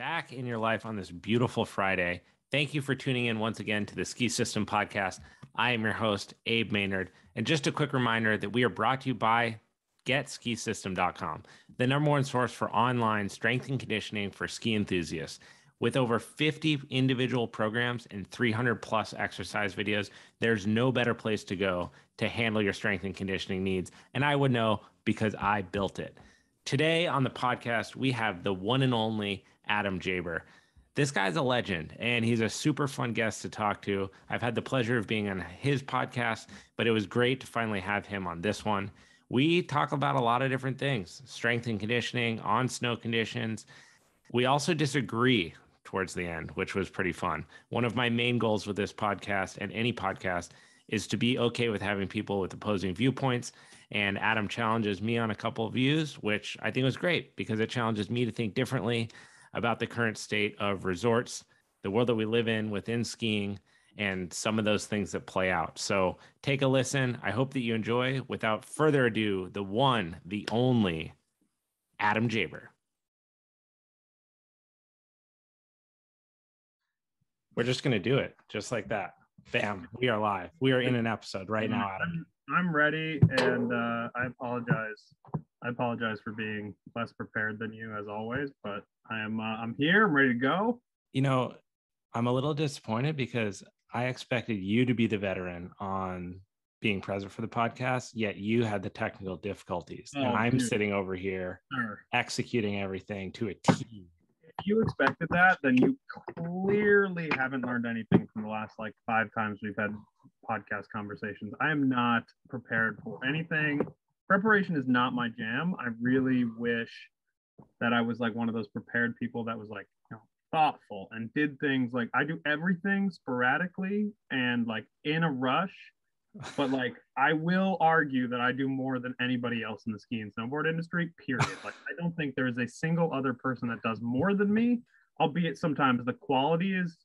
back in your life on this beautiful Friday. Thank you for tuning in once again to the Ski System Podcast. I am your host, Abe Maynard. And just a quick reminder that we are brought to you by GetSkiSystem.com, the number one source for online strength and conditioning for ski enthusiasts. With over 50 individual programs and 300 plus exercise videos, there's no better place to go to handle your strength and conditioning needs. And I would know because I built it. Today on the podcast, we have the one and only Adam Jaber. This guy's a legend, and he's a super fun guest to talk to. I've had the pleasure of being on his podcast, but it was great to finally have him on this one. We talk about a lot of different things, strength and conditioning, on snow conditions. We also disagree towards the end, which was pretty fun. One of my main goals with this podcast and any podcast is to be okay with having people with opposing viewpoints. And Adam challenges me on a couple of views, which I think was great because it challenges me to think differently about the current state of resorts, the world that we live in within skiing, and some of those things that play out. So take a listen. I hope that you enjoy. Without further ado, the one, the only Adam Jaber. We're just going to do it just like that. Bam. We are live. We are in an episode right now, Adam. I'm ready, and I apologize. I apologize for being less prepared than you, as always, but I'm here. I'm ready to go. You know, I'm a little disappointed because I expected you to be the veteran on being present for the podcast, yet you had the technical difficulties. And I'm sitting over here executing everything to a T. If you expected that, then you clearly haven't learned anything from the last 5 times we've had podcast conversations. I am not prepared for anything. Preparation is not my jam. I really wish that I was one of those prepared people that was thoughtful and did things. I do everything sporadically and in a rush, but I will argue that I do more than anybody else in the ski and snowboard industry, period. I don't think there is a single other person that does more than me, albeit sometimes the quality is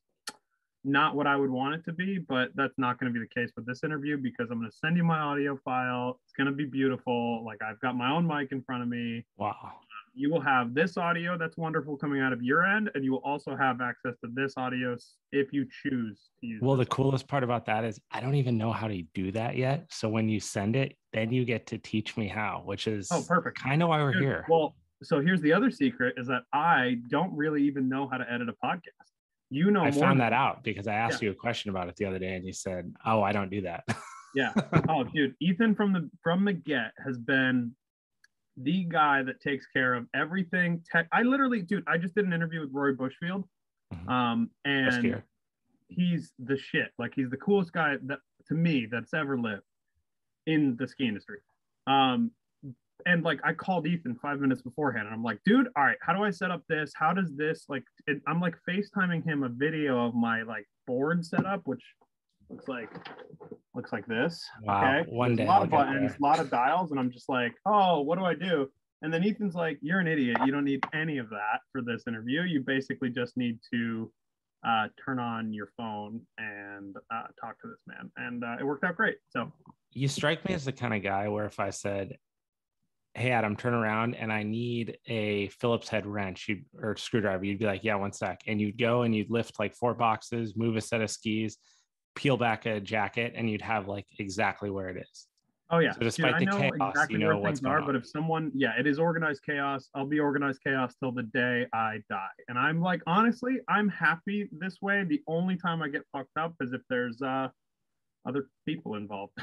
not what I would want it to be, but that's not going to be the case with this interview because I'm going to send you my audio file. It's going to be beautiful. I've got my own mic in front of me. Wow. You will have this audio that's wonderful coming out of your end, and you will also have access to this audio if you choose to use it. Well, the coolest part about that is I don't even know how to do that yet. So when you send it, then you get to teach me how, which is perfect. Kind of why we're here. Well, so here's the other secret is that I don't really even know how to edit a podcast. You know, I found that out because I asked you a question about it the other day, and you said, "Oh, I don't do that." Yeah. Oh, dude, Ethan from the get has been the guy that takes care of everything. I just did an interview with Rory Bushfield, and he's the shit. He's the coolest guy that to me that's ever lived in the ski industry. And I called Ethan 5 minutes beforehand and I'm like, dude, all right, how do I set up this? How does this I'm FaceTiming him a video of my board setup, which looks like this. Wow. Okay. One day a lot of buttons, a lot of dials, and I'm just oh, what do I do? And then Ethan's you're an idiot. You don't need any of that for this interview. You basically just need to turn on your phone and talk to this man. And it worked out great. So you strike me as the kind of guy where if I said, "Hey, Adam, turn around and I need a Phillips head wrench or screwdriver," you'd be like, "Yeah, one sec." And you'd go and you'd lift 4 boxes, move a set of skis, peel back a jacket, and you'd have exactly where it is. Oh, yeah. So despite the chaos, exactly you know what's going on. But if someone, it is organized chaos. I'll be organized chaos till the day I die. And I'm honestly, I'm happy this way. The only time I get fucked up is if there's other people involved.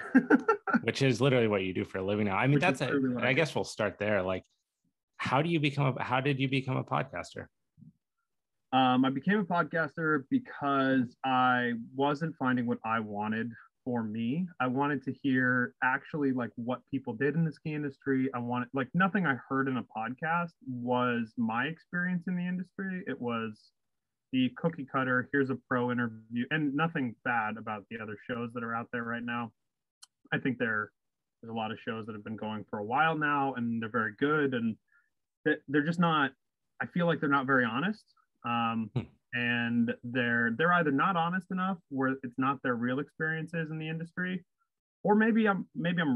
Which is literally what you do for a living now. I mean, I guess we'll start there. How did you become a podcaster? I became a podcaster because I wasn't finding what I wanted for me. I wanted to hear actually what people did in the ski industry. I wanted nothing I heard in a podcast was my experience in the industry. It was the cookie cutter, here's a pro interview, and nothing bad about the other shows that are out there right now. I think there's a lot of shows that have been going for a while now, and they're very good, and they're just not, I feel like they're not very honest. And they're either not honest enough where it's not their real experiences in the industry, or maybe I'm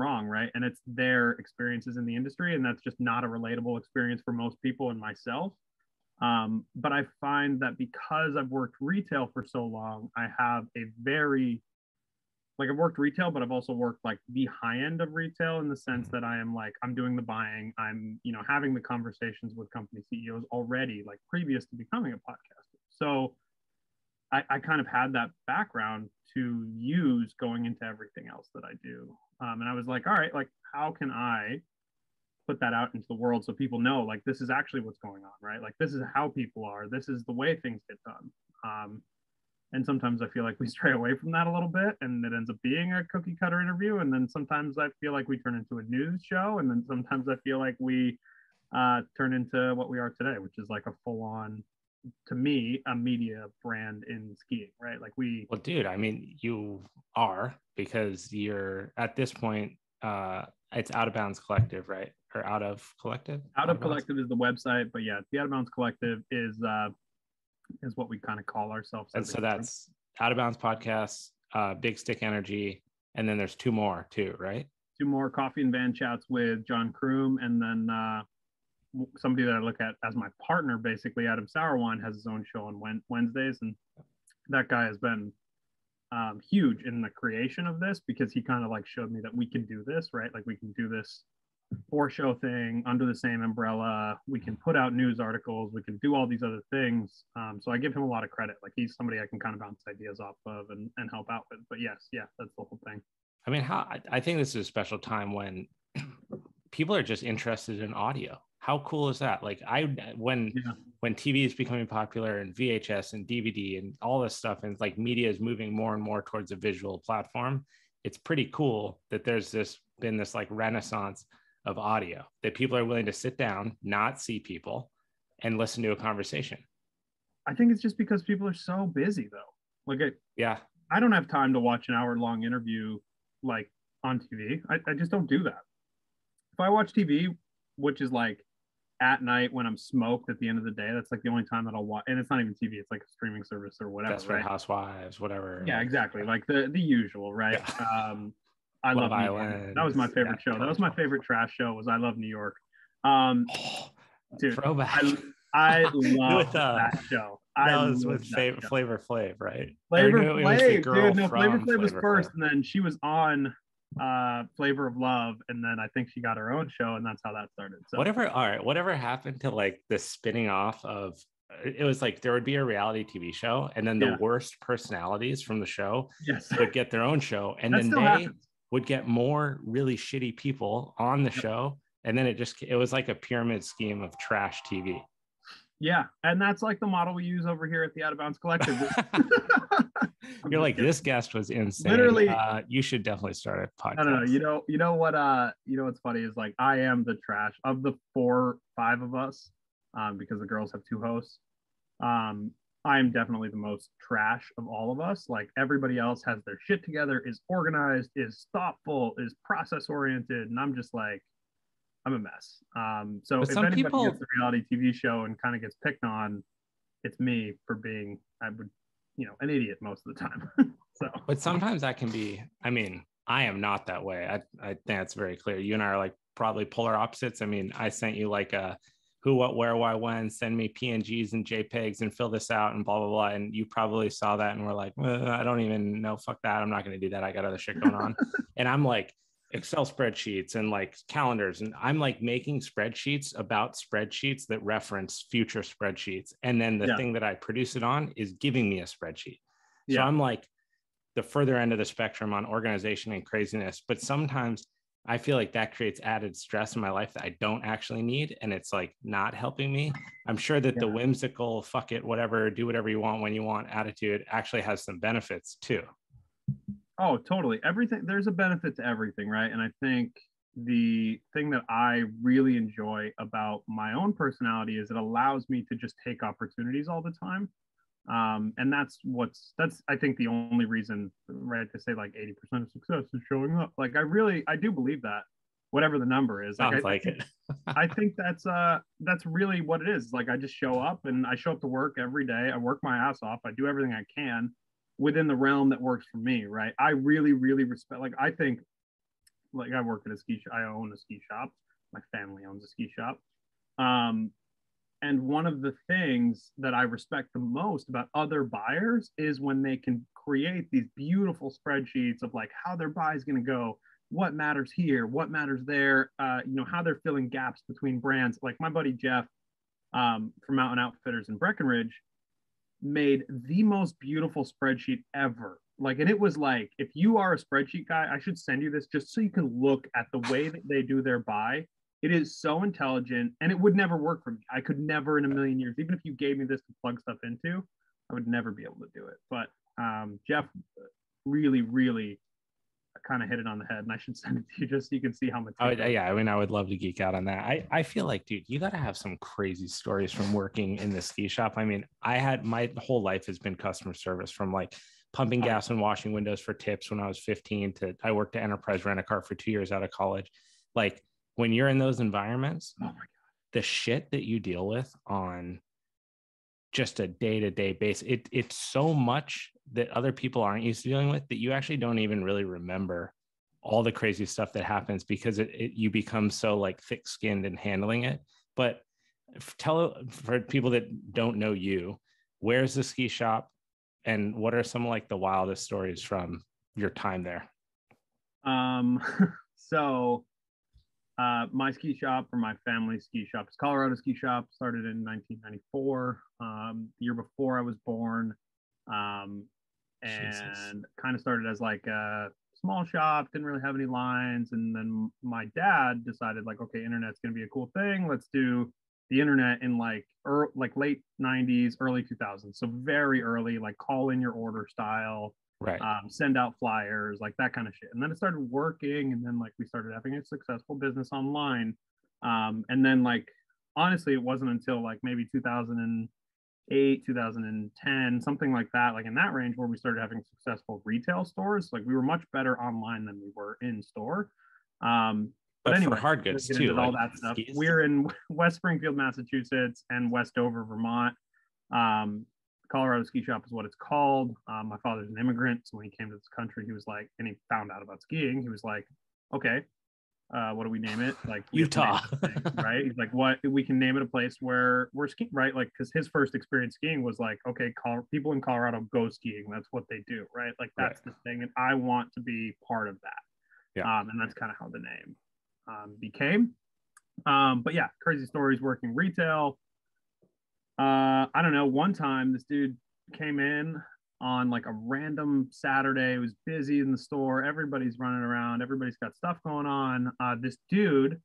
wrong, right? And it's their experiences in the industry, and that's just not a relatable experience for most people and myself. But I find that because I've worked retail for so long, I have a very like I've worked retail, but I've also worked like the high end of retail in the sense that I am like I'm doing the buying, I'm having the conversations with company CEOs already, like previous to becoming a podcaster. So I kind of had that background to use going into everything else that I do. And I was like, all right, like how can I put that out into the world so people know like this is actually what's going on, right? Like this is how people are, this is the way things get done. And sometimes I feel like we stray away from that a little bit and it ends up being a cookie cutter interview. And then sometimes I feel like we turn into a news show. And then sometimes I feel like we turn into what we are today, which is like a full on, to me, a media brand in skiing, right? Like Well, dude, I mean, you are, because you're at this point, it's Out of Bounds Collective, right? Or Out of Collective? Out of Collective is the website, but yeah, the Out of Bounds Collective is what we kind of call ourselves. And so that's Out of Bounds Podcast, Big Stick Energy, and then there's two more too, right? Two more, Coffee and Van Chats with John Kroom, and then somebody that I look at as my partner, basically, Adam Sauerwine, has his own show on Wednesdays, and that guy has been huge in the creation of this because he kind of like showed me that we can do this, right? Like we can do this four-show thing under the same umbrella. We can put out news articles. We can do all these other things. So I give him a lot of credit. Like he's somebody I can kind of bounce ideas off of and help out with. But yes, yeah, that's the whole thing. I mean, I think this is a special time when people are just interested in audio. How cool is that? Like when TV is becoming popular and VHS and DVD and all this stuff, and like media is moving more and more towards a visual platform, it's pretty cool that there's been this like renaissance of audio, that people are willing to sit down, not see people, and listen to a conversation. I think it's just because people are so busy though. Like I don't have time to watch an hour-long interview like on TV. I just don't do that. If I watch TV, which is like at night when I'm smoked at the end of the day, that's like the only time that I'll watch. And it's not even TV, it's like a streaming service or whatever. Desperate Housewives, whatever. Yeah, exactly. Like the usual, right? Yeah. I Love love Island. That was my favorite show. That was my favorite trash show. Was I Love New York. Dude, throwback. I love that show. That was with Flavor Flav, right? Flavor Flav, dude. No, Flavor Flav was first, and then she was on Flavor of Love, and then I think she got her own show, and that's how that started. So whatever happened to like the spinning off of, it was like there would be a reality TV show, and then the worst personalities from the show would get their own show, and then they would get more really shitty people on the show, and then it was like a pyramid scheme of trash TV. Yeah, and that's like the model we use over here at the Out of Bounds Collective. You're like, this guest was insane. Literally, you should definitely start a podcast. I don't know. You know what's funny is like I am the trash of the 4-5 of us, because the girls have 2 hosts. I am definitely the most trash of all of us. Like everybody else has their shit together, is organized, is thoughtful, is process oriented, and I'm just like, I'm a mess. So if anybody gets a reality TV show and kind of gets picked on, it's me for being, an idiot most of the time. So, but sometimes that can be. I mean, I am not that way. I think that's very clear. You and I are like probably polar opposites. I mean, I sent you like a who, what, where, why, when. Send me PNGs and JPEGs and fill this out and blah blah blah. And you probably saw that and were like, I don't even know. Fuck that. I'm not going to do that. I got other shit going on. And I'm like, Excel spreadsheets and like calendars, and I'm like making spreadsheets about spreadsheets that reference future spreadsheets, and then the thing that I produce it on is giving me a spreadsheet. So I'm like the further end of the spectrum on organization and craziness, but sometimes I feel like that creates added stress in my life that I don't actually need, and it's like not helping me. I'm sure that the whimsical fuck it, whatever, do whatever you want when you want attitude actually has some benefits too. Oh, totally. Everything, there's a benefit to everything, right? And I think the thing that I really enjoy about my own personality is it allows me to just take opportunities all the time. And that's I think the only reason, right, to say like 80% of success is showing up. Like I do believe that, whatever the number is. Like, I think that's really what it is. Like I just show up, and I show up to work every day. I work my ass off. I do everything I can within the realm that works for me, right? I really, really respect, like, I think, like, I work at a ski shop, I own a ski shop, my family owns a ski shop. And one of the things that I respect the most about other buyers is when they can create these beautiful spreadsheets of like how their buy is going to go, what matters here, what matters there, how they're filling gaps between brands. Like my buddy Jeff from Mountain Outfitters in Breckenridge made the most beautiful spreadsheet ever. Like, and it was like, if you are a spreadsheet guy, I should send you this just so you can look at the way that they do their buy. It is so intelligent, and it would never work for me. I could never in a million years, even if you gave me this to plug stuff into, I would never be able to do it. But Jeff really, really kind of hit it on the head, and I should send it to you just so you can see how much. Yeah, I mean, I would love to geek out on that. I feel like, dude, you got to have some crazy stories from working in the ski shop. I mean, my whole life has been customer service, from like pumping gas and washing windows for tips when I was 15 to I worked at Enterprise Rent-A-Car for 2 years out of college. Like, when you're in those environments, oh my God, the shit that you deal with on just a day-to-day basis, it's so much that other people aren't used to dealing with that you actually don't even really remember all the crazy stuff that happens because you become so like thick-skinned in handling it. But for people that don't know you, where's the ski shop and what are some like the wildest stories from your time there? So my ski shop, or my family ski shop, is Colorado Ski Shop. Started in 1994, the year before I was born, and kind of started as like a small shop. Didn't really have any lines, and then my dad decided like, okay, internet's gonna be a cool thing. Let's do the internet in like late 90s, early 2000s. So very early, like call in your order style. Right. Send out flyers, like that kind of shit. And then it started working, and then like we started having a successful business online. And then like honestly, it wasn't until like maybe 2008, 2010, something like that, like in that range, where we started having successful retail stores. Like we were much better online than we were in store. But anyway, for hard goods too, like all that stuff. Skis. We're in West Springfield, Massachusetts, and Westover, Vermont. Colorado Ski Shop is what it's called. My father's an immigrant, so when he came to this country, he was like, and he found out about skiing. He was like, okay, what do we name it? Like Utah, right? He's like, what? We can name it a place where we're skiing, right? Like, because his first experience skiing was like, okay, people in Colorado go skiing. That's what they do, right? Like that's the thing, and I want to be part of that. Yeah. And that's kind of how the name became. But yeah, crazy stories working retail. I don't know. One time, this dude came in on like a random Saturday. It was busy in the store. Everybody's running around. Everybody's got stuff going on. This dude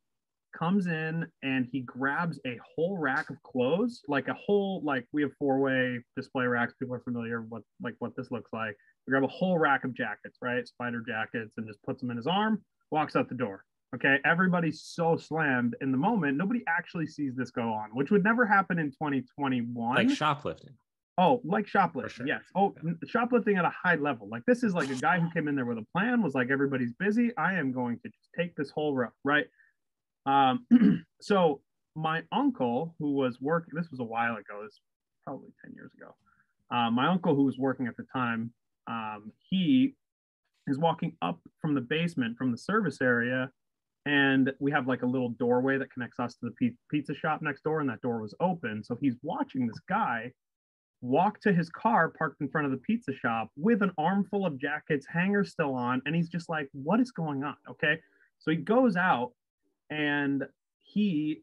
comes in and he grabs a whole rack of clothes, like a whole, like we have 4-way display racks. People are familiar with what this looks like. We grab a whole rack of jackets, right? Spider jackets, and just puts them in his arm, walks out the door. Okay, everybody's so slammed in the moment. Nobody actually sees this go on, which would never happen in 2021. Like shoplifting. Oh, like shoplifting. Sure. Yes. Oh, shoplifting at a high level. Like this is like a guy who came in there with a plan, was like, everybody's busy. I am going to just take this whole row, right? So my uncle, who was working, this was a while ago, this was probably 10 years ago. My uncle, who was working at the time, he is walking up from the basement from the service area, and we have like a little doorway that connects us to the pizza shop next door, and that door was open. So he's watching this guy walk to his car parked in front of the pizza shop with an armful of jackets, hangers still on, and he's just like, what is going on? Okay, so he goes out, and he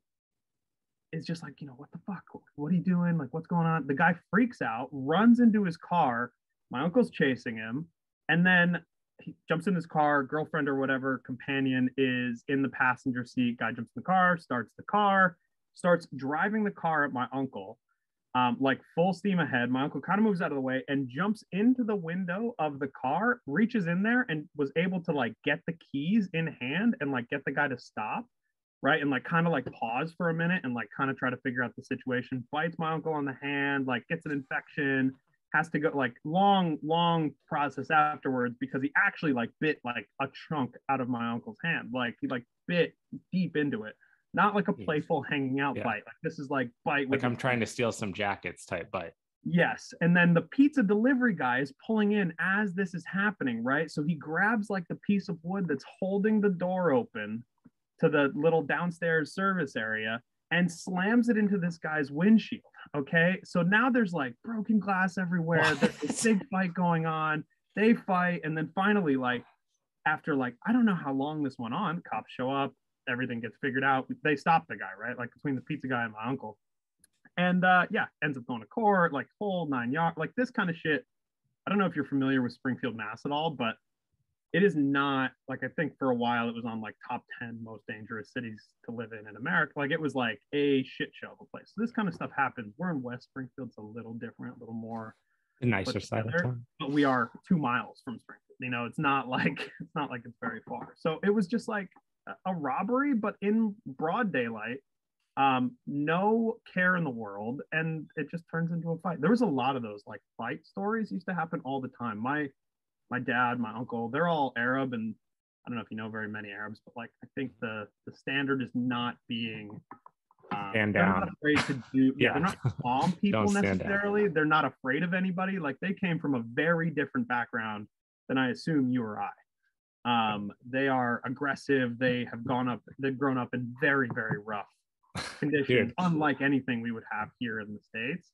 is just like, what the fuck? What are you doing? Like, what's going on? The guy freaks out, runs into his car. My uncle's chasing him, and then he jumps in his car. Girlfriend or whatever companion is in the passenger seat. Guy jumps in the car, starts driving the car at my uncle, like full steam ahead. My uncle kind of moves out of the way and jumps into the window of the car, reaches in there, and was able to like get the keys in hand and like get the guy to stop, right? And like kind of like pause for a minute and like kind of try to figure out the situation. Bites my uncle on the hand, like gets an infection, has to go, like long process afterwards, because he actually like bit like a chunk out of my uncle's hand. Like he like bit deep into it. Not like a playful hanging out bite. Like this is like bite with, like I'm trying to steal some jackets type bite. Yes. And then the pizza delivery guy is pulling in as this is happening, right? So he grabs like the piece of wood that's holding the door open to the little downstairs service area, and slams it into this guy's windshield. Okay. So now there's like broken glass everywhere. There's this big fight going on. They fight. And then finally, like, after like, I don't know how long this went on, cops show up, everything gets figured out. They stop the guy, right? Like between the pizza guy and my uncle. And yeah, ends up going to court, like whole 9 yards, like this kind of shit. I don't know if you're familiar with Springfield, Mass at all, but it is not like, I think for a while it was on like top 10 most dangerous cities to live in America. Like it was like a shit show of a place. So this kind of stuff happens. We're in West Springfield. It's a little different, a little more the nicer side of town. But we are 2 miles from Springfield. You know, it's not like it's very far. So it was just like a robbery, but in broad daylight. No care in the world, and it just turns into a fight. There was a lot of those like fight stories used to happen all the time. My dad, my uncle, they're all Arab, and I don't know if you know very many Arabs, but like I think the standard is not being stand they're down. Not afraid to do. Yeah, they're not bomb people necessarily. Down. They're not afraid of anybody. Like they came from a very different background than I assume you or I. They are aggressive. They've grown up in very, very rough conditions, unlike anything we would have here in the States.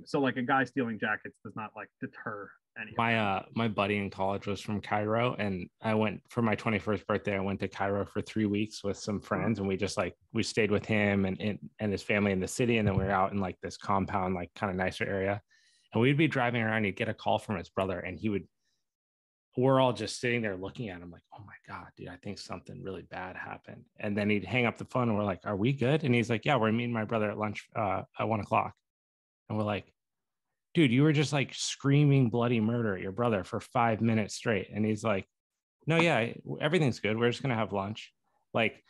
So like a guy stealing jackets does not like deter anyone. My buddy in college was from Cairo, and I went for my 21st birthday. I went to Cairo for 3 weeks with some friends, and we stayed with him and his family in the city, and then we were out in like this compound, like kind of nicer area, and we'd be driving around. He'd get a call from his brother, and we're all just sitting there looking at him like, oh my God, dude, I think something really bad happened. And then he'd hang up the phone and we're like, are we good? And he's like, yeah, we're meeting my brother at lunch at 1:00. And we're like, dude, you were just like screaming bloody murder at your brother for 5 minutes straight. And he's like, no, yeah, everything's good. We're just going to have lunch. Like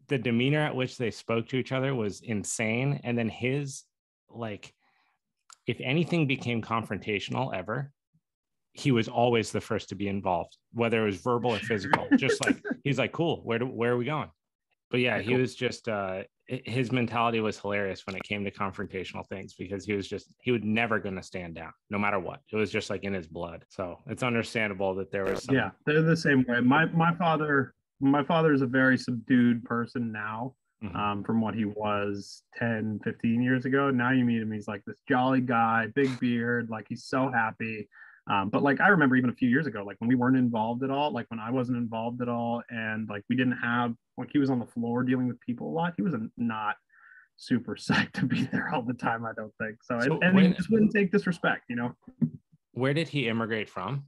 the demeanor at which they spoke to each other was insane. And then his, like, if anything became confrontational ever, he was always the first to be involved, whether it was verbal or physical. Just like, he's like, cool, where are we going? But yeah, he was just, his mentality was hilarious when it came to confrontational things, because he was never going to stand down no matter what. It was just like in his blood. So it's understandable that there was some... Yeah, they're the same way. My father is a very subdued person now. From what he was 10, 15 years ago. Now you meet him, he's like this jolly guy, big beard, like he's so happy. But like I remember even a few years ago, like when we weren't involved at all, like when I wasn't involved at all, and like we didn't have, like he was on the floor dealing with people a lot. He was not super psyched to be there all the time, I don't think. So and he just wouldn't take disrespect, you know. Where did he immigrate from?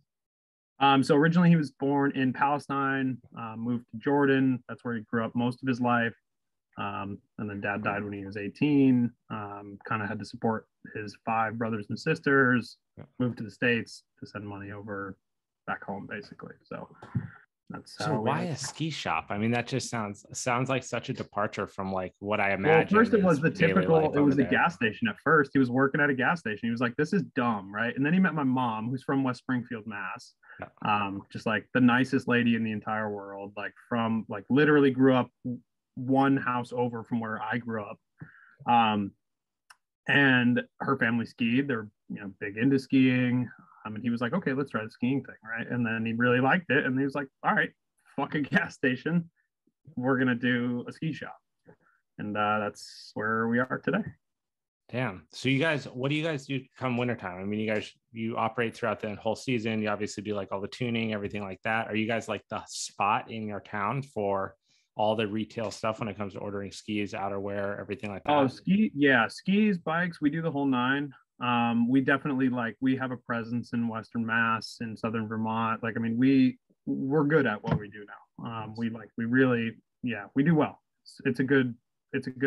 So originally he was born in Palestine, moved to Jordan. That's where he grew up most of his life. And then dad died when he was 18, kind of had to support his 5 brothers and sisters, moved to the States to send money over back home, basically. So that's so why a ski shop? I mean, that just sounds like such a departure from like what I imagined. Well, first it was the typical, it was a gas station at first. He was working at a gas station. He was like, this is dumb, right? And then he met my mom, who's from West Springfield, Mass. Just like the nicest lady in the entire world, like from like literally grew up one house over from where I grew up. And her family skied. They're, you know, big into skiing. And he was like, okay, let's try the skiing thing, right? And then he really liked it. And he was like, all right, fuck a gas station. We're going to do a ski shop. And that's where we are today. Damn. So you guys, what do you guys do come wintertime? I mean, you operate throughout the whole season. You obviously do like all the tuning, everything like that. Are you guys like the spot in your town for all the retail stuff when it comes to ordering skis, outerwear, everything like that? Oh, skis, bikes, we do the whole 9. We definitely we have a presence in Western Mass, in Southern Vermont. Like, I mean, we're good at what we do now. We do well. It's a good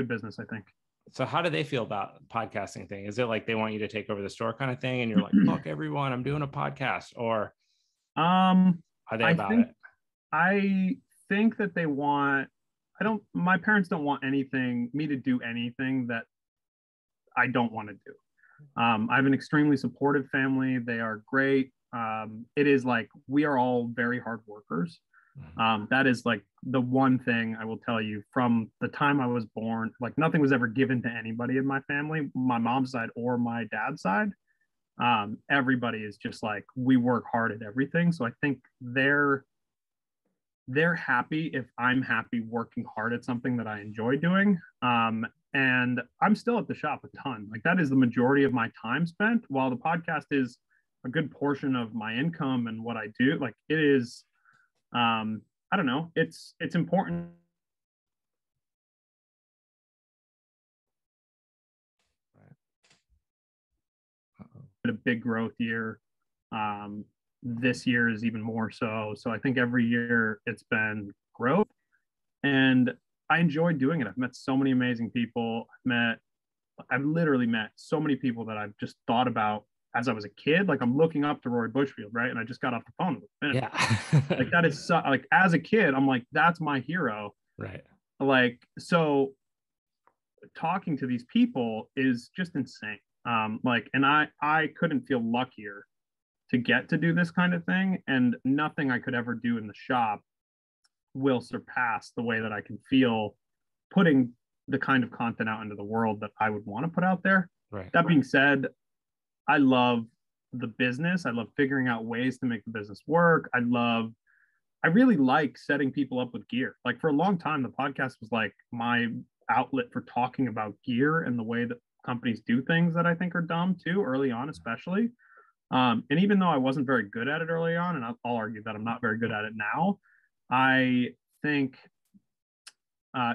business, I think. So how do they feel about podcasting thing? Is it like they want you to take over the store kind of thing? And you're like, look, everyone, I'm doing a podcast, or are they about it? I think that they want, my parents don't want me to do anything that I don't want to do. I have an extremely supportive family. They are great. It is like, we are all very hard workers. That is like the one thing I will tell you from the time I was born. Like nothing was ever given to anybody in my family, my mom's side or my dad's side. Everybody is just like, we work hard at everything. So I think they're happy if I'm happy working hard at something that I enjoy doing. And I'm still at the shop a ton. Like that is the majority of my time spent, while the podcast is a good portion of my income and what I do. Like it is, I don't know, it's important. A big growth year. This year is even more so. So I think every year it's been growth, and I enjoy doing it. I've met so many amazing people. I've literally met so many people that I've just thought about as I was a kid. Like I'm looking up to Rory Bushfield, right? And I just got off the phone with him. Yeah. Like that is like as a kid, I'm like, that's my hero. Right. Like, so talking to these people is just insane. Like, and I couldn't feel luckier to get to do this kind of thing, and nothing I could ever do in the shop will surpass the way that I can feel putting the kind of content out into the world that I would want to put out there. Right. That being said, I love the business. I love figuring out ways to make the business work. I really like setting people up with gear. Like for a long time, the podcast was like my outlet for talking about gear and the way that companies do things that I think are dumb too, early on, especially. And even though I wasn't very good at it early on, and I'll argue that I'm not very good at it now, I think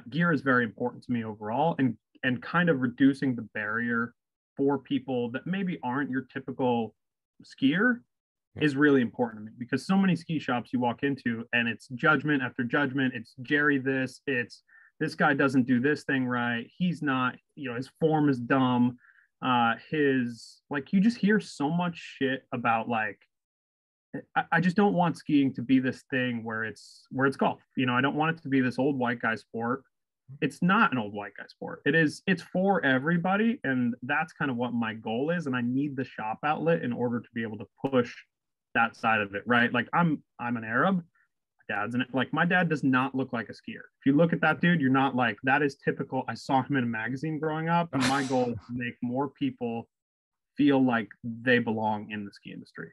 gear is very important to me overall, and kind of reducing the barrier for people that maybe aren't your typical skier is really important to me, because so many ski shops you walk into and it's judgment after judgment. It's Jerry it's this guy doesn't do this thing right. He's not, his form is dumb. His, like, you just hear so much shit about, like, I just don't want skiing to be this thing where it's golf. I don't want it to be this old white guy sport. It's not an old white guy sport. It's for everybody. And that's kind of what my goal is. And I need the shop outlet in order to be able to push that side of it. Right. Like I'm an Arab. My dad does not look like a skier. If you look at that dude, you're not like, that is typical. I saw him in a magazine growing up, and my goal is to make more people feel like they belong in the ski industry.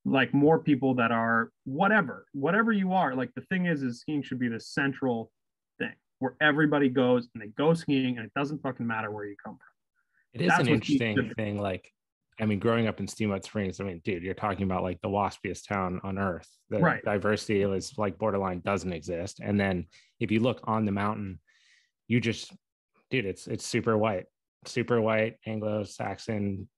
Like more people that are whatever you are. Like the thing is skiing should be the central thing where everybody goes and they go skiing, and it doesn't fucking matter where you come from. It is an interesting thing. Like, I mean, growing up in Steamboat Springs, I mean, dude, you're talking about like the waspiest town on earth. The right. Diversity is like borderline doesn't exist. And then if you look on the mountain, you just, dude, it's super white, Anglo-Saxon,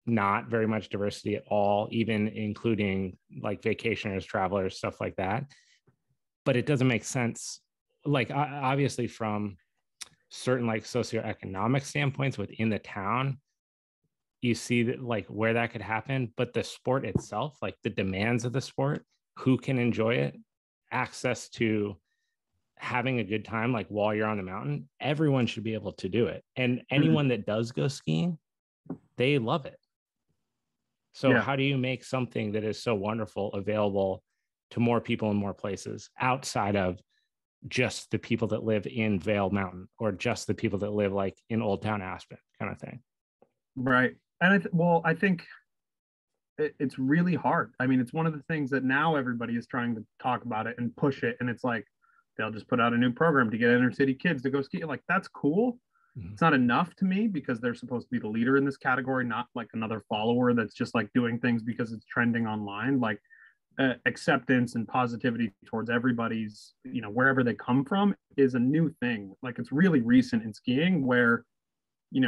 not very much diversity at all, even including like vacationers, travelers, stuff like that. But it doesn't make sense. Like obviously from certain like socioeconomic standpoints within the town, you see that like where that could happen, but the sport itself, like the demands of the sport, who can enjoy it, access to having a good time, like while you're on the mountain, everyone should be able to do it. And anyone that does go skiing, they love it. So how do you make something that is so wonderful available to more people in more places outside of just the people that live in Vail Mountain or just the people that live like in Old Town Aspen kind of thing? Right. And I think it's really hard. I mean, it's one of the things that now everybody is trying to talk about it and push it. And it's like, they'll just put out a new program to get inner city kids to go ski. Like, that's cool. Mm-hmm. It's not enough to me, because they're supposed to be the leader in this category, not like another follower that's just like doing things because it's trending online. Like acceptance and positivity towards everybody's, wherever they come from is a new thing. Like it's really recent in skiing, where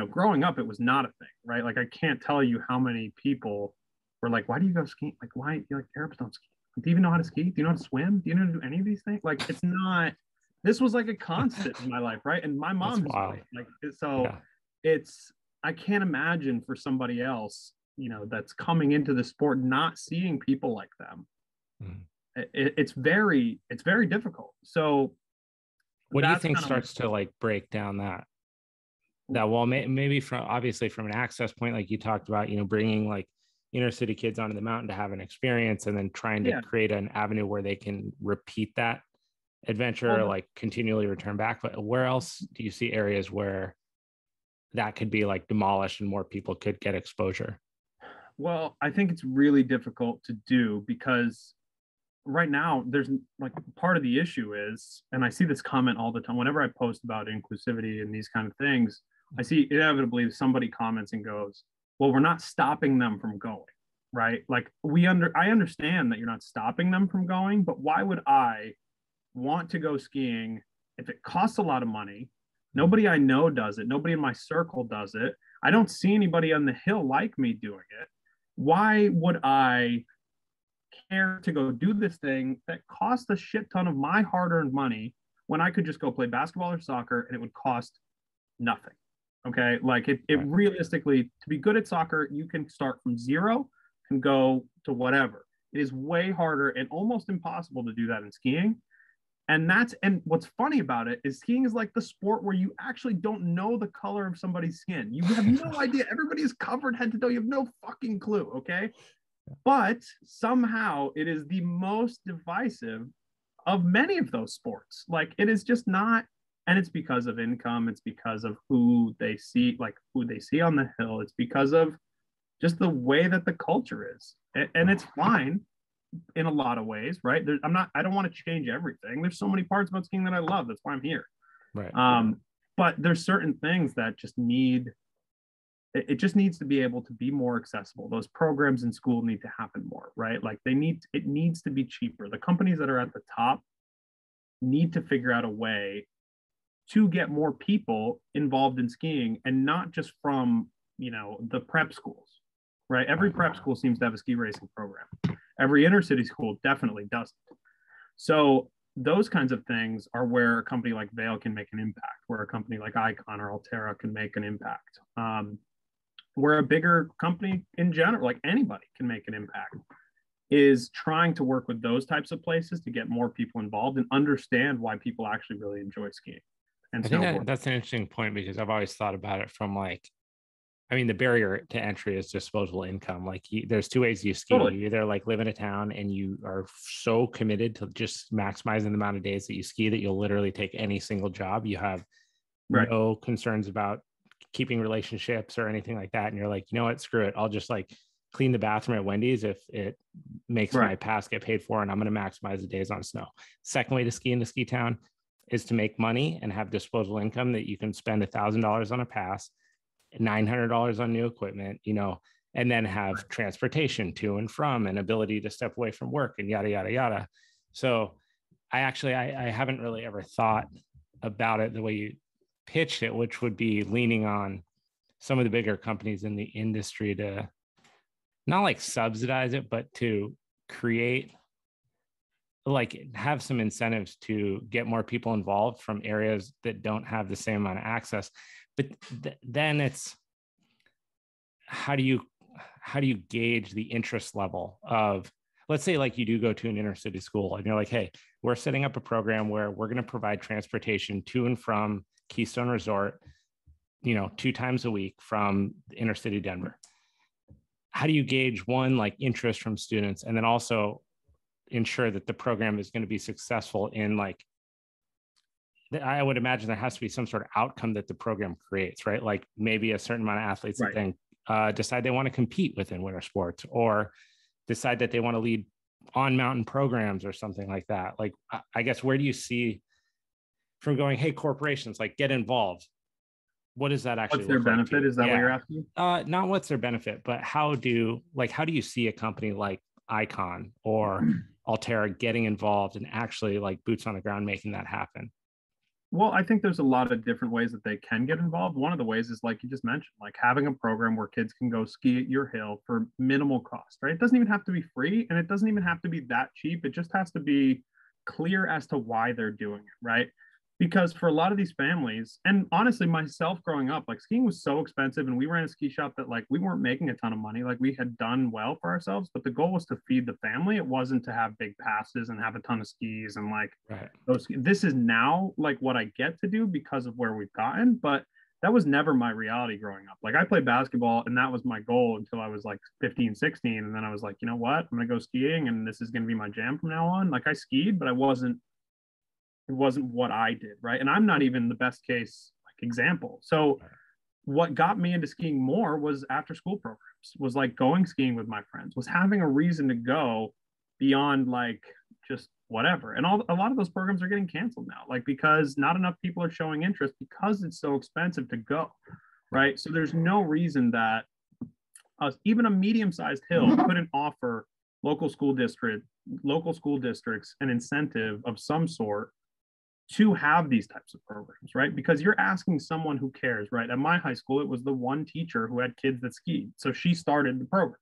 growing up, it was not a thing, right? Like, I can't tell you how many people were like, why do you go skiing? Like, why? You're like, Arabs don't ski. Do you even know how to ski? Do you know how to swim? Do you know how to do any of these things? Like, it's not, this was like a constant in my life, right? And my mom, like, so I can't imagine for somebody else, that's coming into the sport, not seeing people like them. It's very difficult. So what do you think starts to like break down that well, maybe from an access point, like you talked about, bringing like inner city kids onto the mountain to have an experience, and then trying to create an avenue where they can repeat that adventure or like continually return back. But where else do you see areas where that could be like demolished and more people could get exposure? Well, I think it's really difficult to do, because right now there's like part of the issue is, and I see this comment all the time whenever I post about inclusivity and these kind of things, I see inevitably somebody comments and goes, well, we're not stopping them from going, right? Like I understand that you're not stopping them from going, but why would I want to go skiing if it costs a lot of money? Nobody I know does it. Nobody in my circle does it. I don't see anybody on the hill like me doing it. Why would I care to go do this thing that costs a shit ton of my hard-earned money when I could just go play basketball or soccer and it would cost nothing? Okay, like it realistically, to be good at soccer, you can start from zero and go to whatever. It is way harder and almost impossible to do that in skiing. And what's funny about it is skiing is like the sport where you actually don't know the color of somebody's skin. You have no idea. Everybody is covered head to toe. You have no fucking clue. Okay. But somehow it is the most divisive of many of those sports. Like it is just not, and it's because of income. It's because of who they see, like who they see on the hill. It's because of just the way that the culture is. And it's fine in a lot of ways, right? I don't want to change everything. There's so many parts about skiing that I love. That's why I'm here. Right. But there's certain things that just it just needs to be able to be more accessible. Those programs in school need to happen more, right? Like it needs to be cheaper. The companies that are at the top need to figure out a way to get more people involved in skiing, and not just from, the prep schools, right? Every prep school seems to have a ski racing program. Every inner city school definitely doesn't. So those kinds of things are where a company like Vail can make an impact, where a company like Icon or Altera can make an impact. Where a bigger company in general, like anybody, can make an impact, is trying to work with those types of places to get more people involved and understand why people actually really enjoy skiing and I think snowboarding. that's an interesting point, because I've always thought about it from like, I mean, the barrier to entry is disposable income. Like there's two ways you ski. Totally. You either like live in a town and you are so committed to just maximizing the amount of days that you ski that you'll literally take any single job. You have no concerns about keeping relationships or anything like that. And you're like, you know what, screw it. I'll just like clean the bathroom at Wendy's if it makes my pass get paid for, and I'm going to maximize the days on snow. Second way to ski in the ski town is to make money and have disposable income that you can spend $1,000 on a pass, $900 on new equipment, and then have transportation to and from, and ability to step away from work, and yada, yada, yada. So I haven't really ever thought about it the way you pitched it, which would be leaning on some of the bigger companies in the industry to not like subsidize it, but to create, like have some incentives to get more people involved from areas that don't have the same amount of access. But then it's how do you gauge the interest level of, let's say like you do go to an inner city school and you're like, hey, we're setting up a program where we're going to provide transportation to and from Keystone Resort, 2 times a week from inner city Denver. How do you gauge one, like interest from students, and then also ensure that the program is going to be successful in like, I would imagine there has to be some sort of outcome that the program creates, right? Like maybe a certain amount of athletes that then decide they want to compete within winter sports, or decide that they want to lead on mountain programs or something like that. Like, I guess, where do you see from going, hey, corporations, like get involved? What does that actually What's their benefit? Like, is that what you're asking? Not what's their benefit, but how do you see a company like Icon or Altera getting involved and actually like boots on the ground making that happen? Well, I think there's a lot of different ways that they can get involved. One of the ways is, like you just mentioned, like having a program where kids can go ski at your hill for minimal cost, right? It doesn't even have to be free, and it doesn't even have to be that cheap. It just has to be clear as to why they're doing it, right? Because for a lot of these families, and honestly, myself growing up, like skiing was so expensive, and we ran a ski shop that like we weren't making a ton of money. Like we had done well for ourselves, but the goal was to feed the family. It wasn't to have big passes and have a ton of skis and like those. This is now like what I get to do because of where we've gotten, but that was never my reality growing up. Like I played basketball and that was my goal until I was like 15, 16. And then I was like, you know what? I'm going to go skiing and this is going to be my jam from now on. Like I skied, but it wasn't what I did, right? And I'm not even the best case like example. So what got me into skiing more was after school programs, was like going skiing with my friends, was having a reason to go beyond like just whatever. And a lot of those programs are getting canceled now, like because not enough people are showing interest because it's so expensive to go, right? So there's no reason that even a medium-sized hill couldn't offer local school districts an incentive of some sort to have these types of programs, right? Because you're asking someone who cares, right? At my high school, it was the one teacher who had kids that skied. So she started the program,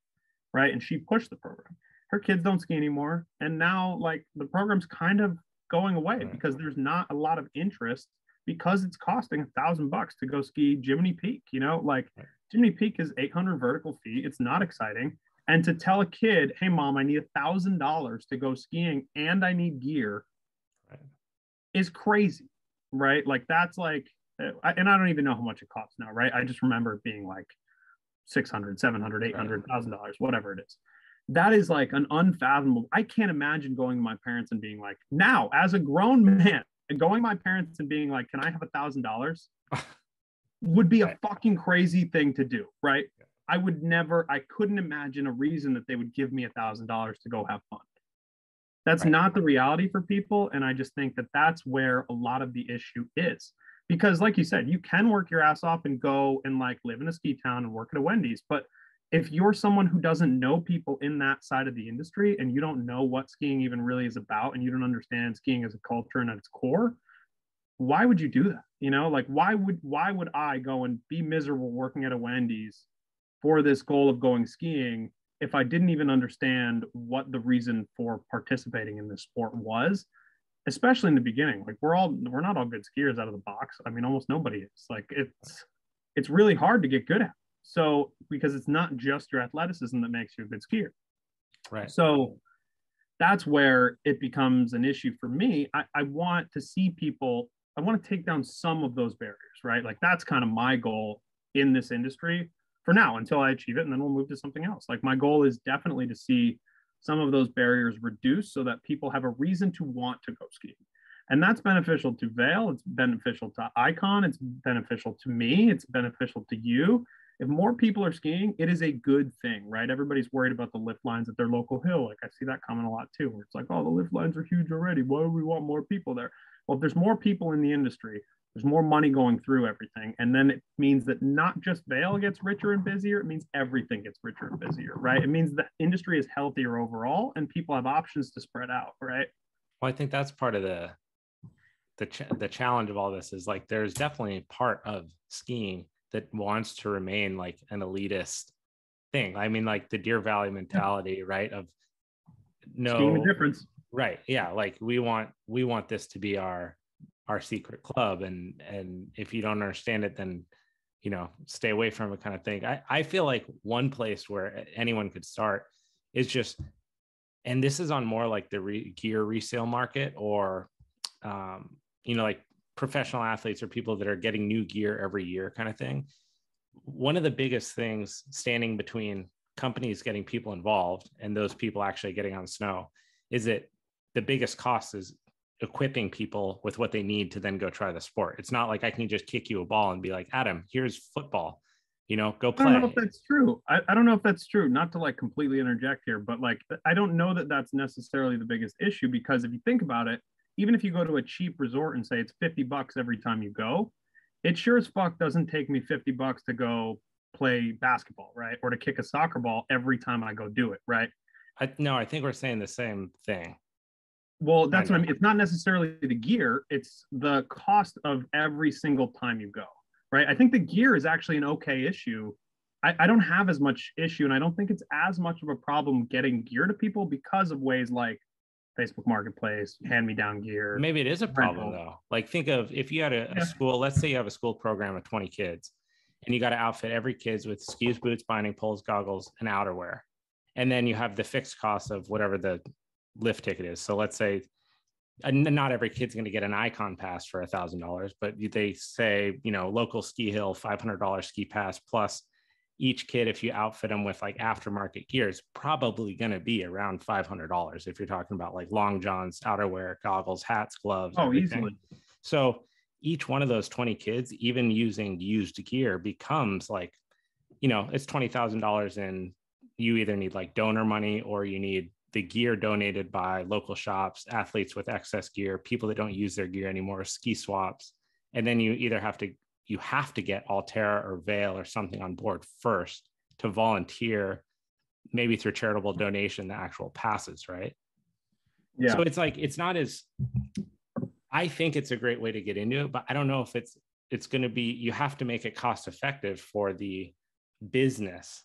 right? And she pushed the program. Her kids don't ski anymore. And now, like, the program's kind of going away because there's not a lot of interest because it's costing $1,000 to go ski Jiminy Peak, you know? Like, Jiminy Peak is 800 vertical feet. It's not exciting. And to tell a kid, hey, mom, I need $1,000 to go skiing and I need gear is crazy, right? Like that's like, and I don't even know how much it costs now, right? I just remember it being like $600, $700, $800, $1,000, whatever it is. That is like an unfathomable. I can't imagine going to my parents and being like, now as a grown man, and going to my parents and being like, can I have $1,000? Would be a fucking crazy thing to do, right? I couldn't imagine a reason that they would give me $1,000 to go have fun. That's not the reality for people. And I just think that that's where a lot of the issue is. Because like you said, you can work your ass off and go and like live in a ski town and work at a Wendy's. But if you're someone who doesn't know people in that side of the industry and you don't know what skiing even really is about and you don't understand skiing as a culture and at its core, why would you do that? You know, like why would I go and be miserable working at a Wendy's for this goal of going skiing if I didn't even understand what the reason for participating in this sport was, especially in the beginning? Like we're not all good skiers out of the box. I mean, almost nobody is. Like it's really hard to get good at. So because it's not just your athleticism that makes you a good skier. Right. So that's where it becomes an issue for me. I want to see people, I want to take down some of those barriers, right? Like that's kind of my goal in this industry for now until I achieve it, and then we'll move to something else. Like my goal is definitely to see some of those barriers reduced so that people have a reason to want to go skiing. And that's beneficial to Vail, it's beneficial to Icon, it's beneficial to me, it's beneficial to you. If more people are skiing, it is a good thing, right? Everybody's worried about the lift lines at their local hill. Like I see that comment a lot too, where it's like, oh, the lift lines are huge already. Why do we want more people there? Well, if there's more people in the industry, there's more money going through everything. And then it means that not just Vail gets richer and busier, it means everything gets richer and busier, right? It means the industry is healthier overall and people have options to spread out, right? Well, I think that's part of the challenge of all this is like, there's definitely part of skiing that wants to remain like an elitist thing. I mean, like the Deer Valley mentality, right? Of no skiing the difference. Right. Yeah. Like we want this to be our secret club. And if you don't understand it, then, you know, stay away from it kind of thing. I feel like one place where anyone could start is just, and this is on more like the gear resale market or, you know, like professional athletes or people that are getting new gear every year kind of thing. One of the biggest things standing between companies getting people involved and those people actually getting on snow is that the biggest cost is equipping people with what they need to then go try the sport. It's not like I can just kick you a ball and be like, Adam, here's football, you know, go play. I don't know if that's true. I don't know if that's true. Not to like completely interject here, but like, I don't know that that's necessarily the biggest issue, because if you think about it, even if you go to a cheap resort and say it's $50 every time you go, it sure as fuck doesn't take me $50 to go play basketball, right? Or to kick a soccer ball every time I go do it, right? No, I think we're saying the same thing. Well, that's what I mean. It's not necessarily the gear, it's the cost of every single time you go, right? I think the gear is actually an okay issue. I don't have as much issue, and I don't think it's as much of a problem getting gear to people because of ways like Facebook Marketplace, hand-me-down gear. Maybe it is a problem though. Like think of if you had a school, let's say you have a school program of 20 kids and you got to outfit every kid's with skis, boots, binding poles, goggles, and outerwear. And then you have the fixed cost of whatever the lift ticket is. So let's say not every kid's going to get an Icon pass for $1,000, but they say, you know, local ski hill, $500 ski pass plus each kid, if you outfit them with like aftermarket gear, is probably going to be around $500 if you're talking about like long johns, outerwear, goggles, hats, gloves. Oh, everything. easily. So each one of those 20 kids, even using used gear, becomes like, you know, it's $20,000, and you either need like donor money or you need the gear donated by local shops, athletes with excess gear, people that don't use their gear anymore, ski swaps. And then you either have to get Altera or Vail or something on board first to volunteer, maybe through charitable donation, the actual passes, right? Yeah. So it's like, it's not as, I think it's a great way to get into it, but I don't know if it's going to be, you have to make it cost effective for the business.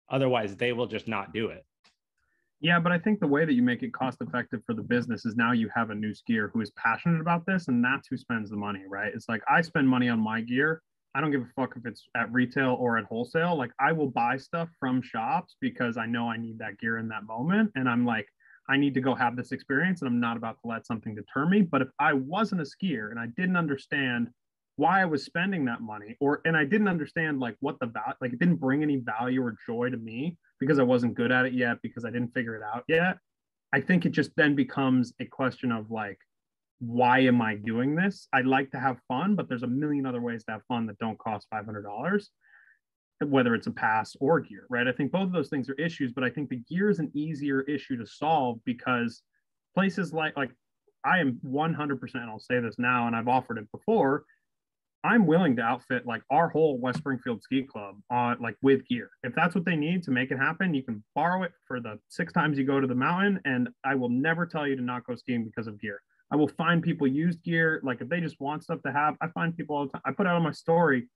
Otherwise they will just not do it. Yeah, but I think the way that you make it cost effective for the business is now you have a new skier who is passionate about this, and that's who spends the money, right? It's like I spend money on my gear. I don't give a fuck if it's at retail or at wholesale. Like I will buy stuff from shops because I know I need that gear in that moment. And I'm like, I need to go have this experience, and I'm not about to let something deter me. But if I wasn't a skier and I didn't understand why I was spending that money, and I didn't understand like what the value, like it didn't bring any value or joy to me because I wasn't good at it yet, because I didn't figure it out yet. I think it just then becomes a question of like, why am I doing this? I like to have fun, but there's a million other ways to have fun that don't cost $500, whether it's a pass or gear, right? I think both of those things are issues, but I think the gear is an easier issue to solve because places like I am 100%, I'll say this now, and I've offered it before, I'm willing to outfit like our whole West Springfield Ski Club on like with gear. If that's what they need to make it happen, you can borrow it for the 6 times you go to the mountain, and I will never tell you to not go skiing because of gear. I will find people used gear. Like if they just want stuff to have, I find people all the time. I put out on my story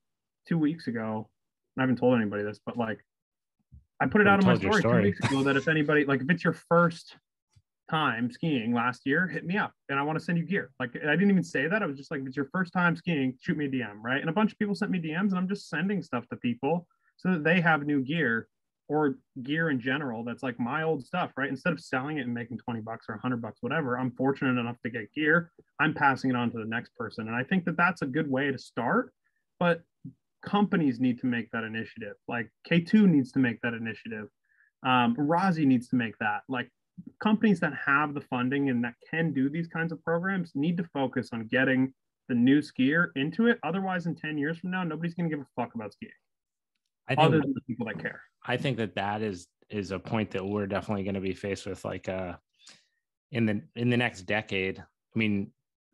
2 weeks ago. I haven't told anybody this, but like I put it out on my story 2 weeks ago that if anybody, like if it's your first time skiing last year, hit me up and I want to send you gear. Like I didn't even say that. I was just like, if it's your first time skiing, shoot me a DM, right? And a bunch of people sent me DMs, and I'm just sending stuff to people so that they have new gear or gear in general that's like my old stuff, right? Instead of selling it and making 20 bucks or 100 bucks, whatever, I'm fortunate enough to get gear. I'm passing it on to the next person. And I think that that's a good way to start, but companies need to make that initiative. Like K2 needs to make that initiative. Razi needs to make that. Like companies that have the funding and that can do these kinds of programs need to focus on getting the new skier into it. Otherwise, in 10 years from now, nobody's going to give a fuck about skiing. Other than the people that care. I think that is a point that we're definitely going to be faced with, like in the next decade. I mean,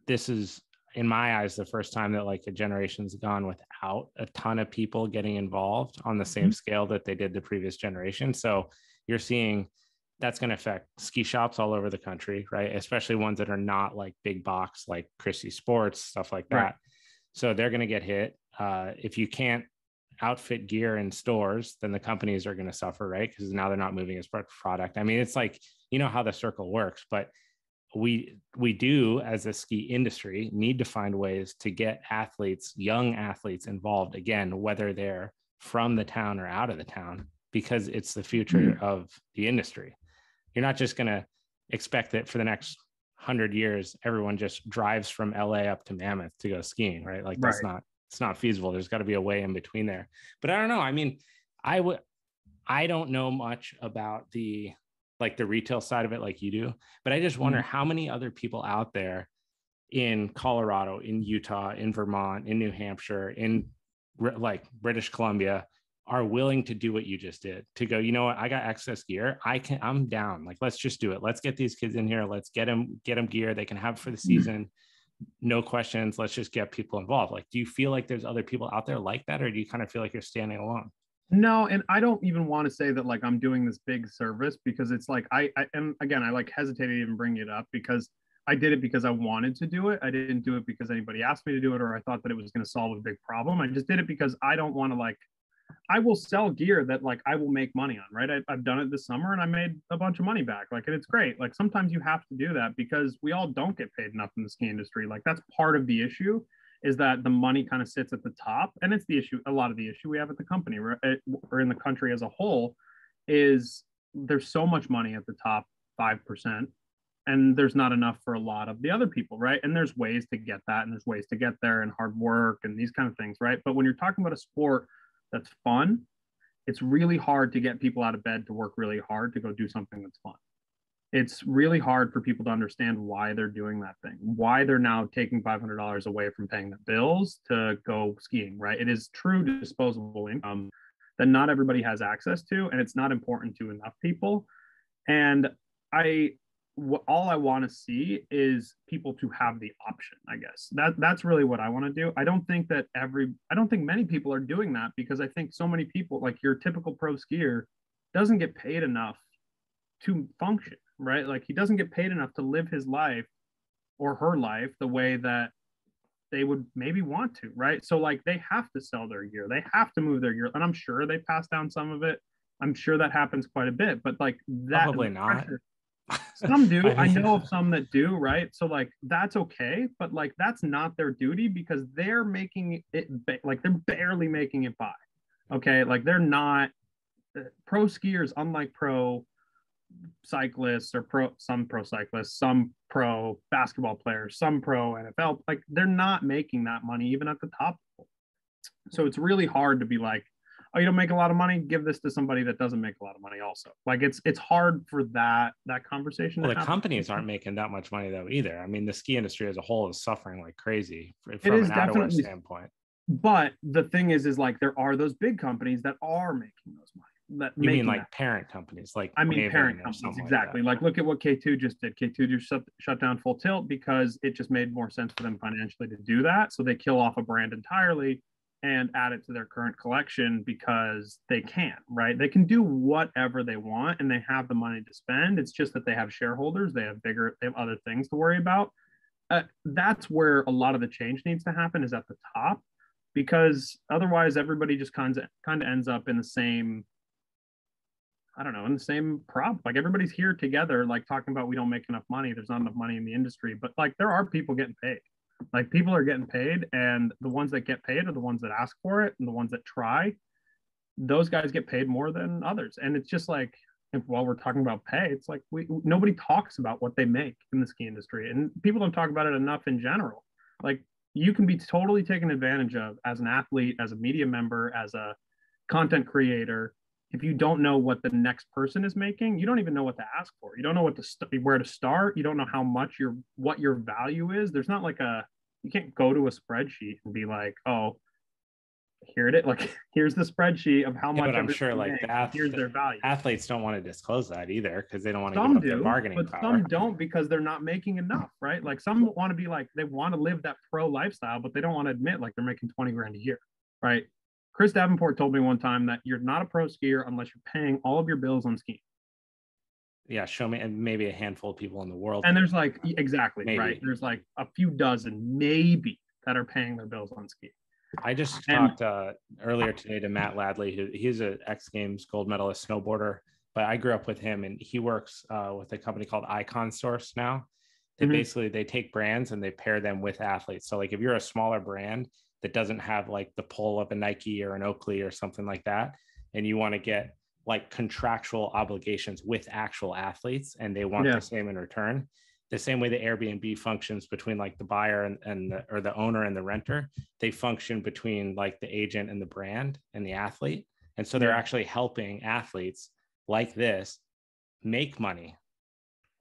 this is, in my eyes, the first time that like a generation's gone without a ton of people getting involved on the same scale that they did the previous generation. So you're seeing that's going to affect ski shops all over the country, right? Especially ones that are not like big box, like Christie Sports, stuff like that. Right. So they're going to get hit. If you can't outfit gear in stores, then the companies are going to suffer, right? Because now they're not moving as product. I mean, it's like, you know how the circle works, but we do, as a ski industry, need to find ways to get athletes, young athletes, involved again, whether they're from the town or out of the town, because it's the future of the industry. You're not just going to expect that for the next 100 years, everyone just drives from LA up to Mammoth to go skiing, right? Like that's not, it's not feasible. There's got to be a way in between there. But I don't know. I mean, I don't know much about the retail side of it like you do, but I just wonder how many other people out there in Colorado, in Utah, in Vermont, in New Hampshire, in like British Columbia are willing to do what you just did, to go, you know what, I got excess gear. I'm down. Like, let's just do it. Let's get these kids in here. Let's get them gear they can have for the season. No questions. Let's just get people involved. Like, do you feel like there's other people out there like that? Or do you kind of feel like you're standing alone? No, and I don't even want to say that like I'm doing this big service, because it's like I and again, I like hesitate to even bring it up because I did it because I wanted to do it. I didn't do it because anybody asked me to do it or I thought that it was going to solve a big problem. I just did it because I don't want to like, I will sell gear that like I will make money on, right? I've done it this summer and I made a bunch of money back. Like, and it's great. Like sometimes you have to do that because we all don't get paid enough in the ski industry. Like that's part of the issue, is that the money kind of sits at the top. And it's the issue, a lot of the issue we have at the company or in the country as a whole, is there's so much money at the top 5%, and there's not enough for a lot of the other people, right? And there's ways to get that, and there's ways to get there, and hard work and these kind of things, right? But when you're talking about a sport that's fun, it's really hard to get people out of bed to work really hard to go do something that's fun. It's really hard for people to understand why they're doing that thing, why they're now taking $500 away from paying the bills to go skiing, right? It is true disposable income that not everybody has access to, and it's not important to enough people. And all I want to see is people to have the option. I guess that's really what I want to do. I don't think many people are doing that, because I think so many people, like your typical pro skier, doesn't get paid enough to function, right? Like he doesn't get paid enough to live his life or her life the way that they would maybe want to, right? So like they have to sell their gear, they have to move their gear, and I'm sure they pass down some of it. I'm sure that happens quite a bit, but like that Probably not. pressure, some do. I I mean, know of some that do, right? So like that's okay, but like that's not their duty, because they're making it like they're barely making it by. Okay, like they're not pro skiers, unlike pro cyclists or some pro cyclists, some pro basketball players, some pro NFL, like they're not making that money even at the top level. So it's really hard to be like, oh, you don't make a lot of money, give this to somebody that doesn't make a lot of money also. Like it's hard for that conversation well, to the happen. companies aren't making that much money though either. I mean, the ski industry as a whole is suffering like crazy It from is an outerwear definitely, standpoint. but the thing is like there are those big companies that are making those money. That You mean like that. parent companies, like I mean, Maven parent or companies, something exactly. Like, look at what K2 just did. K2 just shut down Full Tilt because it just made more sense for them financially to do that. So they kill off a brand entirely and add it to their current collection because they can, right? They can do whatever they want and they have the money to spend. It's just that they have shareholders, they have other things to worry about. That's where a lot of the change needs to happen, is at the top, because otherwise everybody just kind of ends up in the same, I don't know, in the same problem. Like everybody's here together, like talking about we don't make enough money. There's not enough money in the industry, but like there are people getting paid. Like people are getting paid, and the ones that get paid are the ones that ask for it, and the ones that try. Those guys get paid more than others, and it's just like, while we're talking about pay, it's like nobody talks about what they make in the ski industry, and people don't talk about it enough in general. Like you can be totally taken advantage of as an athlete, as a media member, as a content creator. If you don't know what the next person is making, you don't even know what to ask for. You don't know where to start. You don't know how much what your value is. There's not like you can't go to a spreadsheet and be like, oh, here it is. Like, here's the spreadsheet of how much. But I'm sure like here's their value. Athletes don't want to disclose that either, because they don't want to Some give up their do, bargaining but power. some don't, because they're not making enough, right? Like some want to be like, they want to live that pro lifestyle, but they don't want to admit like they're making 20 grand a year, right? Chris Davenport told me one time that you're not a pro skier unless you're paying all of your bills on skiing. Yeah, show me, and maybe a handful of people in the world. And there's like, exactly, maybe. Right? There's like a few dozen maybe that are paying their bills on skiing. I just talked earlier today to Matt Ladley. He's an X Games gold medalist snowboarder, but I grew up with him, and he works with a company called Icon Source now. They basically, they take brands and they pair them with athletes. So like if you're a smaller brand that doesn't have like the pull of a Nike or an Oakley or something like that, and you want to get like contractual obligations with actual athletes and they want the same in return, the same way the Airbnb functions between like the buyer and the owner and the renter, they function between like the agent and the brand and the athlete. And so they're actually helping athletes like this make money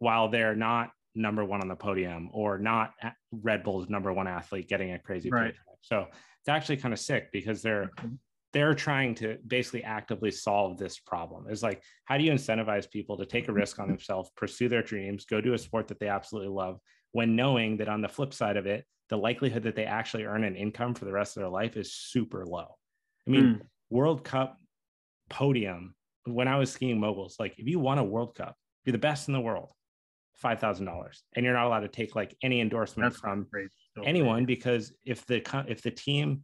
while they're not number one on the podium or not Red Bull's number one athlete getting a crazy paycheck. So it's actually kind of sick, because they're trying to basically actively solve this problem. It's like, how do you incentivize people to take a risk on themselves, pursue their dreams, go do a sport that they absolutely love, when knowing that on the flip side of it, the likelihood that they actually earn an income for the rest of their life is super low. I mean, World Cup podium, when I was skiing moguls, like if you won a World Cup, you're the best in the world, $5,000, and you're not allowed to take like any endorsement from anyone, because if the team,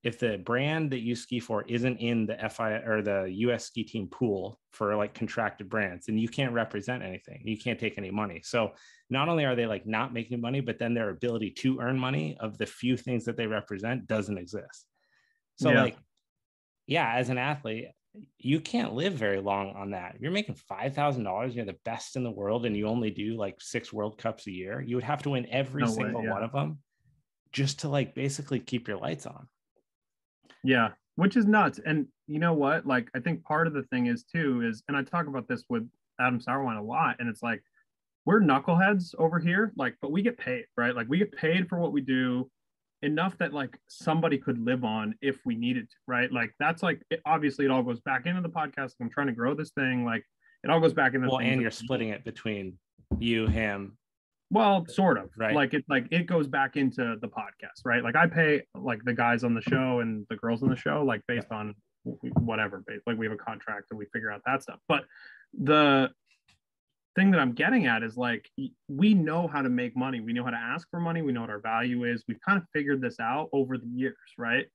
if the brand that you ski for isn't in the FI or the US ski team pool for like contracted brands, then you can't represent anything. You can't take any money. So not only are they like not making money, but then their ability to earn money of the few things that they represent doesn't exist. So as an athlete, you can't live very long on that. If you're making $5,000, you're the best in the world, and you only do like 6 World Cups a year, you would have to win every single one of them just to like basically keep your lights on. Yeah, which is nuts. And you know what? Like, I think part of the thing is too, and I talk about this with Adam Sauerwein a lot, and it's like, we're knuckleheads over here, like, but we get paid, right? Like we get paid for what we do, enough that like somebody could live on if we needed to, right? Like that's like, obviously it all goes back into the podcast. I'm trying to grow this thing. Like It all goes back into Well, things. and you're splitting it between you, him. Well, sort of. Right. Like it goes back into the podcast, right? Like I pay like the guys on the show and the girls on the show, like based on whatever. Like we have a contract and we figure out that stuff. But the thing that I'm getting at is like we know how to make money. We know how to ask for money. We know what our value is. We've kind of figured this out over the years, right?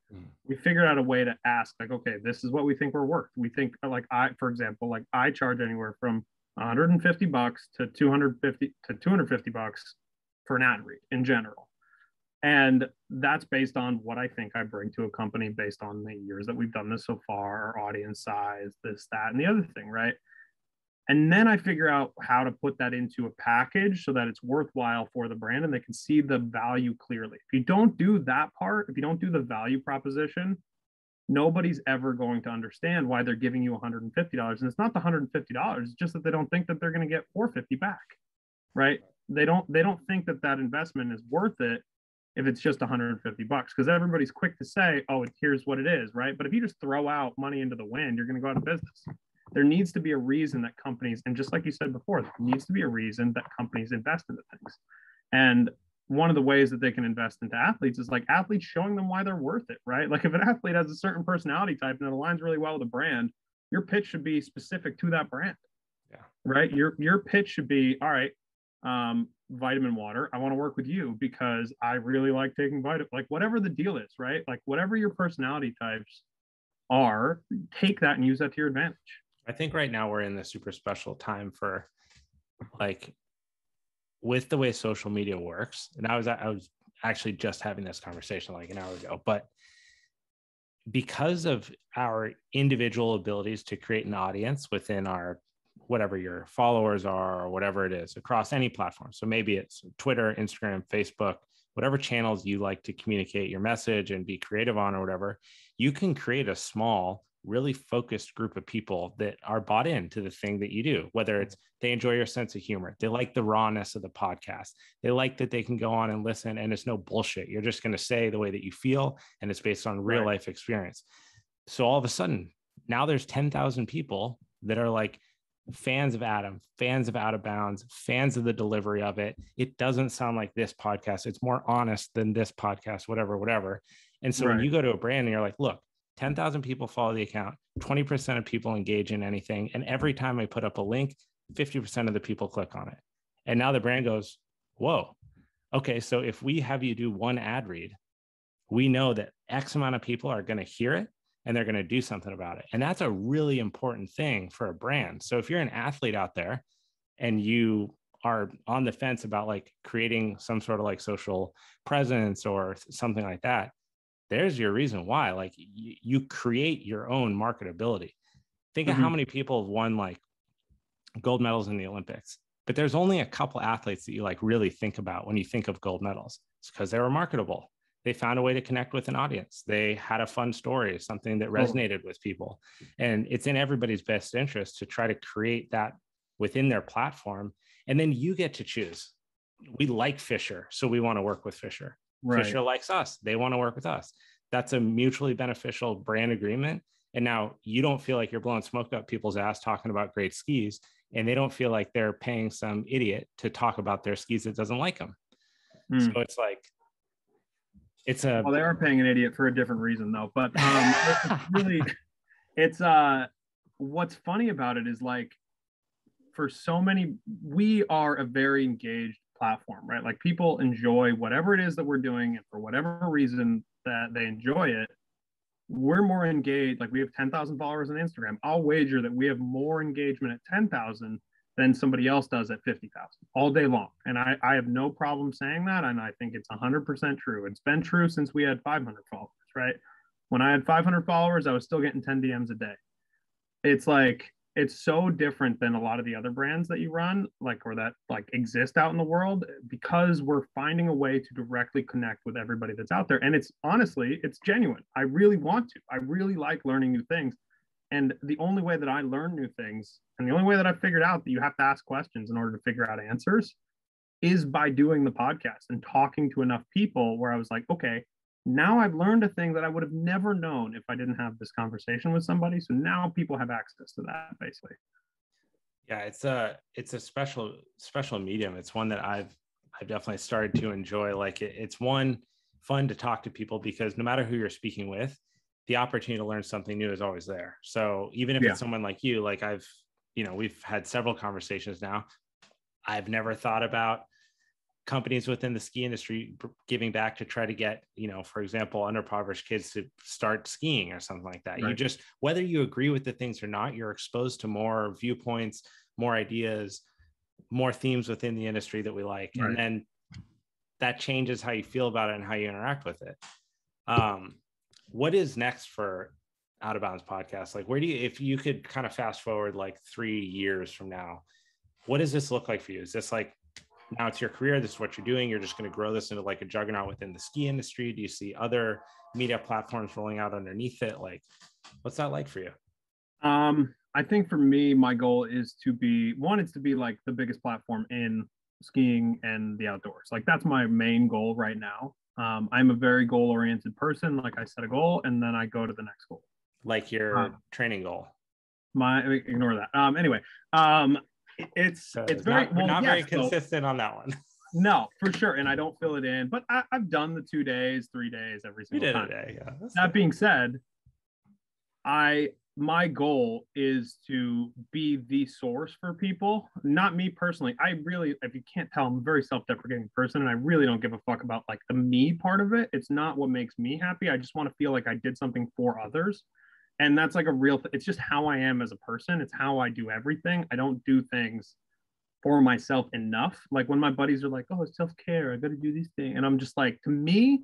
We figured out a way to ask like, okay, this is what we think we're worth. We think like for example, like I charge anywhere from $150 to $250 for an ad read in general. And that's based on what I think I bring to a company based on the years that we've done this so far, our audience size, this, that, and the other thing, right? And then I figure out how to put that into a package so that it's worthwhile for the brand and they can see the value clearly. If you don't do that part, if you don't do the value proposition, nobody's ever going to understand why they're giving you $150. And it's not the $150, it's just that they don't think that they're going to get $450 back, right? They don't think that that investment is worth it if it's just $150, because everybody's quick to say, oh, here's what it is, right? But if you just throw out money into the wind, you're going to go out of business. There needs to be a reason that companies, and just like you said before, there needs to be a reason that companies invest into things. And one of the ways that they can invest into athletes is like athletes showing them why they're worth it, right? Like if an athlete has a certain personality type and it aligns really well with a brand, your pitch should be specific to that brand, right? Your pitch should be, all right, vitamin water, I want to work with you because I really like taking vitamin, like whatever the deal is, right? Like whatever your personality types are, take that and use that to your advantage. I think right now we're in the super special time for like with the way social media works. And I was actually just having this conversation like an hour ago, but because of our individual abilities to create an audience within our whatever your followers are or whatever it is across any platform. So maybe it's Twitter, Instagram, Facebook, whatever channels you like to communicate your message and be creative on or whatever, you can create a small, really focused group of people that are bought into the thing that you do, whether it's they enjoy your sense of humor, they like the rawness of the podcast, they like that they can go on and listen and it's no bullshit. You're just going to say the way that you feel and it's based on real life experience. So all of a sudden, now there's 10,000 people that are like fans of Adam, fans of Out of Bounds, fans of the delivery of it. It doesn't sound like this podcast. It's more honest than this podcast, whatever. And so when you go to a brand and you're like, look, 10,000 people follow the account, 20% of people engage in anything. And every time I put up a link, 50% of the people click on it. And now the brand goes, whoa, okay, so if we have you do one ad read, we know that X amount of people are going to hear it and they're going to do something about it. And that's a really important thing for a brand. So if you're an athlete out there and you are on the fence about like creating some sort of like social presence or something like that, there's your reason why. Like you create your own marketability. Think of how many people have won like gold medals in the Olympics, but there's only a couple athletes that you like really think about when you think of gold medals. It's because they were marketable. They found a way to connect with an audience. They had a fun story, something that resonated with people. And it's in everybody's best interest to try to create that within their platform. And then you get to choose. We like Fisher, so we want to work with Fisher. Right. Fisher likes us. They want to work with us. That's a mutually beneficial brand agreement. And now you don't feel like you're blowing smoke up people's ass talking about great skis, and they don't feel like they're paying some idiot to talk about their skis that doesn't like them. So it's like, well, they are paying an idiot for a different reason though. But it's what's funny about it is like, for so many, we are a very engaged platform, right? Like people enjoy whatever it is that we're doing, and for whatever reason that they enjoy it, we're more engaged. Like we have 10,000 followers on Instagram. I'll wager that we have more engagement at 10,000 than somebody else does at 50,000 all day long. And I have no problem saying that. And I think it's 100% true. It's been true since we had 500 followers, right? When I had 500 followers, I was still getting 10 DMs a day. It's like, it's so different than a lot of the other brands that you run, like, or that like exist out in the world, because we're finding a way to directly connect with everybody that's out there. And it's honestly, it's genuine. I really want to. I really like learning new things. And the only way that I learn new things, and the only way that I've figured out that you have to ask questions in order to figure out answers, is by doing the podcast and talking to enough people where I was like, okay, now I've learned a thing that I would have never known if I didn't have this conversation with somebody. So now people have access to that, basically. Yeah, it's a special medium. It's one that I've definitely started to enjoy. Like it's one fun to talk to people because no matter who you're speaking with, the opportunity to learn something new is always there. So even if Yeah. it's someone like you, like we've had several conversations now. I've never thought about companies within the ski industry giving back to try to get, for example, underprivileged kids to start skiing or something like that. Right. You just, whether you agree with the things or not, you're exposed to more viewpoints, more ideas, more themes within the industry that we like. Right. And then that changes how you feel about it and how you interact with it. What is next for Out of Bounds podcast? Like, if you could kind of fast forward like 3 years from now, what does this look like for you? Is this like, now it's your career, this is what you're doing, you're just going to grow this into like a juggernaut within the ski industry? Do you see other media platforms rolling out underneath it? Like, what's that like for you? I think for me, my goal is to be like the biggest platform in skiing and the outdoors. Like that's my main goal right now. I'm a very goal-oriented person. Like I set a goal and then I go to the next goal. Like your training goal. Ignore that. Anyway, it's very very consistent on that one. No, for sure. And I don't fill it in, but I've done the 2 days, 3 days, every single time. A day, yeah. That being said, my goal is to be the source for people, not me personally. I really, if you can't tell, I'm a very self-deprecating person and I really don't give a fuck about like the me part of it. It's not what makes me happy. I just want to feel like I did something for others. And that's like a real, it's just how I am as a person. It's how I do everything. I don't do things for myself enough. Like when my buddies are like, oh, it's self-care, I got to do these things. And I'm just like, to me,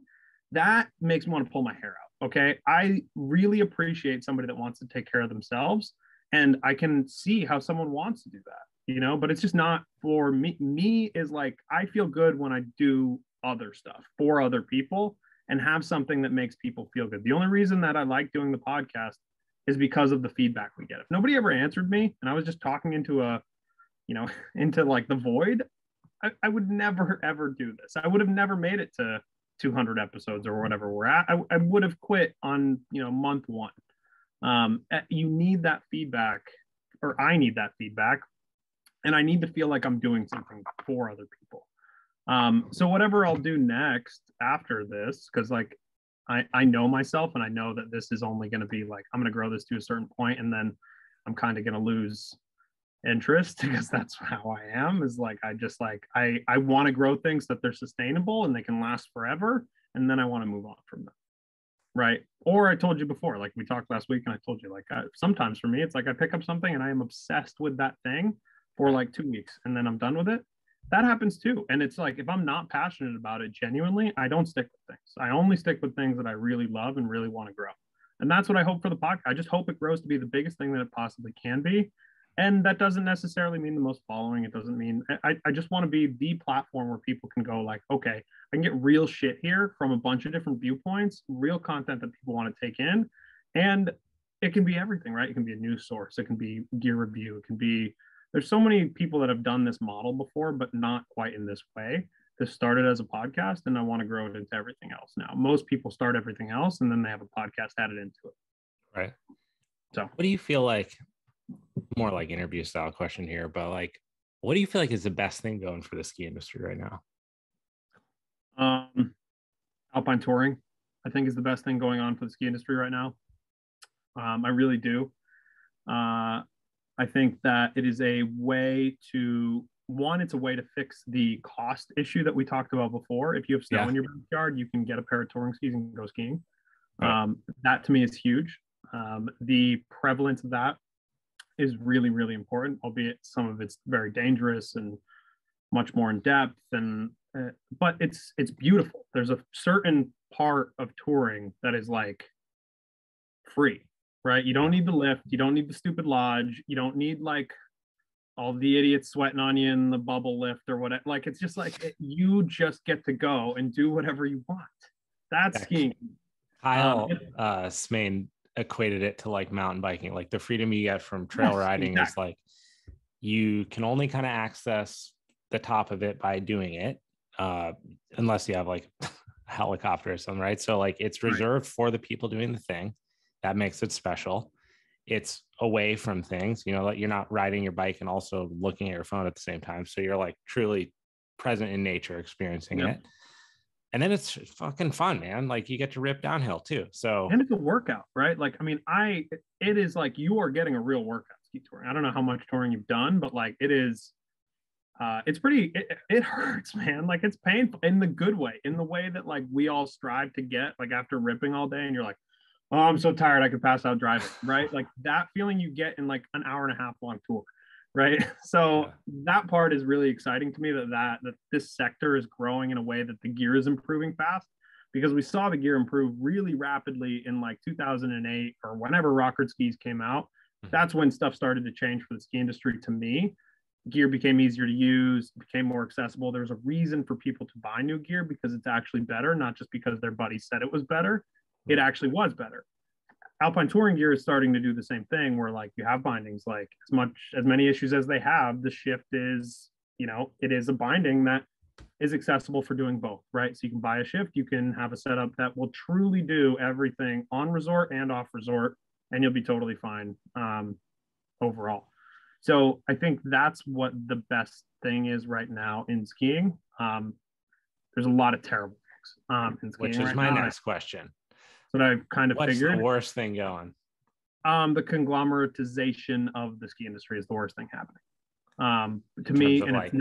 that makes me want to pull my hair out. Okay. I really appreciate somebody that wants to take care of themselves. And I can see how someone wants to do that, but it's just not for me. Me is like, I feel good when I do other stuff for other people and have something that makes people feel good. The only reason that I like doing the podcast is because of the feedback we get. If nobody ever answered me and I was just talking into into like the void, I would never, ever do this. I would have never made it to 200 episodes or whatever we're at. I would have quit on, month 1. You need that feedback, or I need that feedback, and I need to feel like I'm doing something for other people. So whatever I'll do next after this, because like I know myself and I know that this is only going to be like, I'm going to grow this to a certain point and then I'm kind of going to lose interest because that's how I am, is like I want to grow things that they're sustainable and they can last forever, and then I want to move on from them, right? Or I told you before, like we talked last week and I told you, like sometimes for me it's like I pick up something and I am obsessed with that thing for like 2 weeks and then I'm done with it. That happens too. And it's like if I'm not passionate about it genuinely, I don't stick with things. I only stick with things that I really love and really want to grow. And that's what I hope for the podcast. I just hope it grows to be the biggest thing that it possibly can be. And that doesn't necessarily mean the most following. It doesn't mean, I just want to be the platform where people can go like, okay, I can get real shit here from a bunch of different viewpoints, real content that people want to take in. And it can be everything, right? It can be a news source. It can be gear review. It can be, there's so many people that have done this model before, but not quite in this way. This started as a podcast and I want to grow it into everything else now. Most people start everything else and then they have a podcast added into it. Right. So what do you feel like, more like interview style question here, but like, what do you feel like is the best thing going for the ski industry right now? Alpine touring, I think, is the best thing going on for the ski industry right now. I really do. I think that it is a way to, it's a way to fix the cost issue that we talked about before. If you have snow in your backyard, you can get a pair of touring skis and go skiing. Right. That to me is huge. The prevalence of that is really, really important, albeit some of it's very dangerous and much more in depth. And but it's beautiful. There's a certain part of touring that is like free, right? You don't need the lift, you don't need the stupid lodge, you don't need like all the idiots sweating on you in the bubble lift or whatever. Like it's just like you just get to go and do whatever you want. That's skiing. Kyle Smain equated it to like mountain biking, like the freedom you get from trail riding is like you can only kind of access the top of it by doing it unless you have like a helicopter or something, right? So like it's reserved for the people doing the thing. That makes it special. it's away from things, like you're not riding your bike and also looking at your phone at the same time. So you're like truly present in nature, experiencing it. And then it's fucking fun, man. Like you get to rip downhill too. So, and it's a workout, right? Like, I mean, it is like you are getting a real workout ski touring. I don't know how much touring you've done, but like it is, it's pretty, it hurts, man. Like it's painful in the good way, in the way that like we all strive to get, like after ripping all day and you're like, oh, I'm so tired, I could pass out driving, right? Like that feeling you get in like an hour and a half long tour, right? So that part is really exciting to me that this sector is growing in a way that the gear is improving fast, because we saw the gear improve really rapidly in like 2008 or whenever Rockford skis came out. That's when stuff started to change for the ski industry to me. Gear became easier to use, became more accessible. There's a reason for people to buy new gear because it's actually better, not just because their buddy said it was better. It actually was better. Alpine touring gear is starting to do the same thing where like you have bindings, like as many issues as they have, the shift is, it is a binding that is accessible for doing both, right? So you can buy a shift, you can have a setup that will truly do everything on resort and off resort, and you'll be totally fine overall. So I think that's what the best thing is right now in skiing. There's a lot of terrible things in skiing, which is my next question. That I've kind of figured. What's the worst thing going? The conglomeratization of the ski industry is the worst thing happening. To me, and like,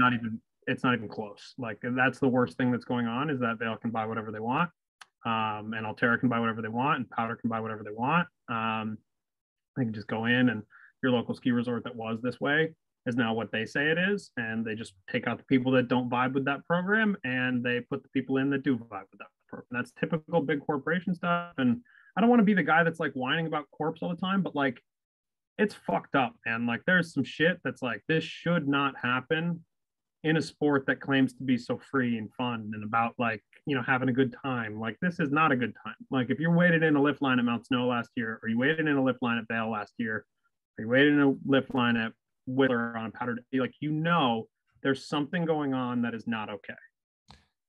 it's not even close. Like that's the worst thing that's going on, is that Vail can buy whatever they want, and Altera can buy whatever they want, and Powder can buy whatever they want. They can just go in, and your local ski resort that was this way is now what they say it is, and they just take out the people that don't vibe with that program, and they put the people in that do vibe with that program. That's typical big corporation stuff. And I don't want to be the guy that's like whining about corps all the time, but like it's fucked up, man. Like there's some shit that's like, this should not happen in a sport that claims to be so free and fun and about like, having a good time. Like this is not a good time. Like if you're waited in a lift line at Mount Snow last year, or you waited in a lift line at Vail last year, or you waited in a lift line at Whistler on a powder, like there's something going on that is not okay.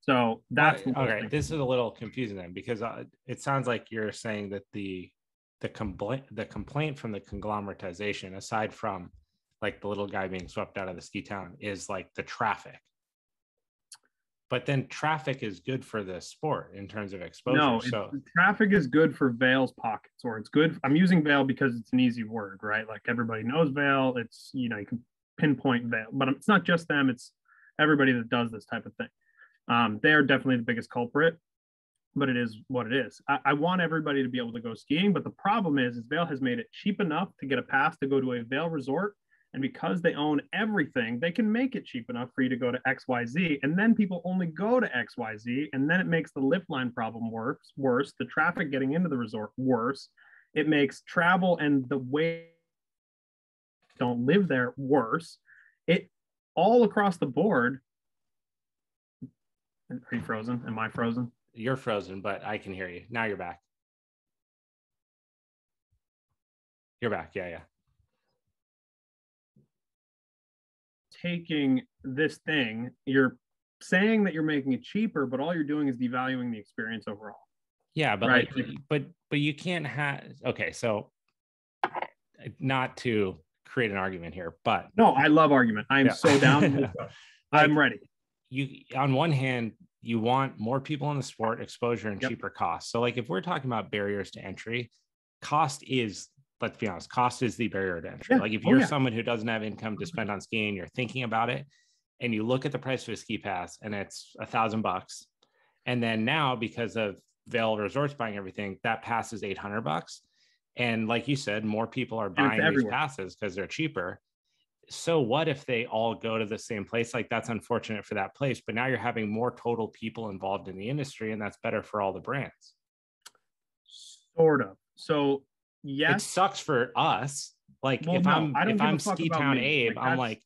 So that's okay. This is a little confusing then, because it sounds like you're saying that the complaint from the conglomeratization, aside from like the little guy being swept out of the ski town, is like the traffic. But then traffic is good for the sport in terms of exposure. No, traffic is good for Vail's pockets, or it's good. I'm using Vail because it's an easy word, right? Like everybody knows Vail. It's, you can pinpoint Vail, but it's not just them. It's everybody that does this type of thing. They are definitely the biggest culprit, but it is what it is. I want everybody to be able to go skiing, but the problem is Vail has made it cheap enough to get a pass to go to a Vail resort. And because they own everything, they can make it cheap enough for you to go to XYZ. And then people only go to XYZ. And then it makes the lift line problem worse, the traffic getting into the resort worse. It makes travel and the way don't live there worse. It all across the board. Are you frozen? Am I frozen? You're frozen, but I can hear you. Now you're back. You're back. Yeah. Taking this thing, you're saying that you're making it cheaper, but all you're doing is devaluing the experience overall. Yeah, but right? but you can't have. Okay, so not to create an argument here, but no, I love argument. I am so down. I'm ready. You, on one hand, you want more people in the sport, exposure, and cheaper costs. So like if we're talking about barriers to entry, cost is, let's be honest, cost is the barrier to entry. Like if you're someone who doesn't have income to spend on skiing, you're thinking about it, and you look at the price of a ski pass and it's $1,000. And then now, because of Vail Resorts buying everything, that pass is $800. And like you said, more people are buying these passes because they're cheaper. So what if they all go to the same place? Like that's unfortunate for that place, but now you're having more total people involved in the industry, and that's better for all the brands. Sort of. So yes, it sucks for us. Like if I'm Ski Town Abe, I'm like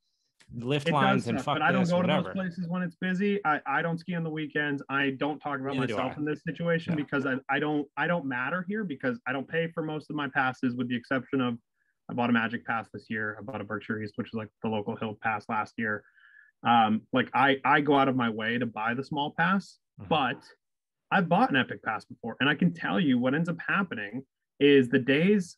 lift lines and fuck this, but I don't go to those places when it's busy. I don't ski on the weekends. I don't talk about myself in this situation because I don't matter here, because I don't pay for most of my passes, with the exception of I bought a Magic Pass this year. I bought a Berkshire East, which is like the local hill pass last year. Like I go out of my way to buy the small pass, but I've bought an Epic Pass before, and I can tell you what ends up happening is the days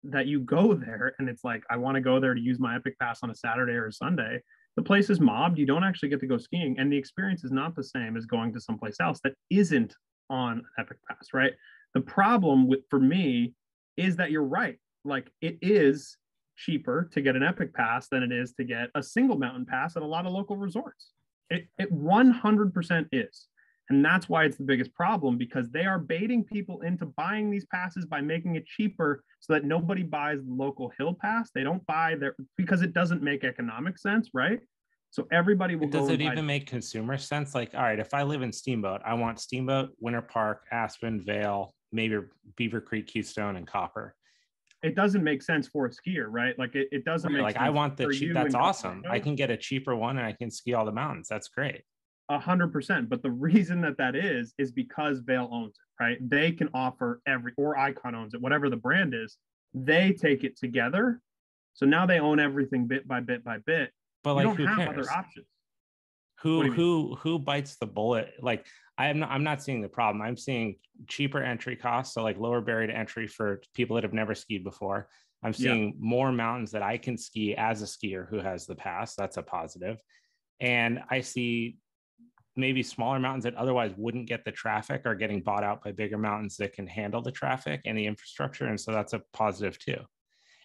that you go there and it's like, I want to go there to use my Epic Pass on a Saturday or a Sunday. The place is mobbed. You don't actually get to go skiing. And the experience is not the same as going to someplace else that isn't on an Epic Pass, right? The problem for me is that you're right. Like, it is cheaper to get an Epic Pass than it is to get a single mountain pass at a lot of local resorts. It 100% is. And that's why it's the biggest problem, because they are baiting people into buying these passes by making it cheaper so that nobody buys the local hill pass. They don't buy their, because it doesn't make economic sense, right? So everybody will go. Does it even make consumer sense? Like, all right, if I live in Steamboat, I want Steamboat, Winter Park, Aspen, Vail, maybe Beaver Creek, Keystone, and Copper. It doesn't make sense for a skier, right? Like it doesn't make like sense. I want the cheap. That's awesome. Colorado. I can get a cheaper one and I can ski all the mountains. That's great. 100%. But the reason that is because Vail owns it, right? They can offer or Icon owns it, whatever the brand is. They take it together. So now they own everything bit by bit by bit. But like, you don't who have cares? other options. Who bites the bullet? Like, I'm not seeing the problem. I'm seeing cheaper entry costs, so like lower barrier to entry for people that have never skied before. I'm seeing more mountains that I can ski as a skier who has the pass. That's a positive. And I see maybe smaller mountains that otherwise wouldn't get the traffic are getting bought out by bigger mountains that can handle the traffic and the infrastructure. And so that's a positive too.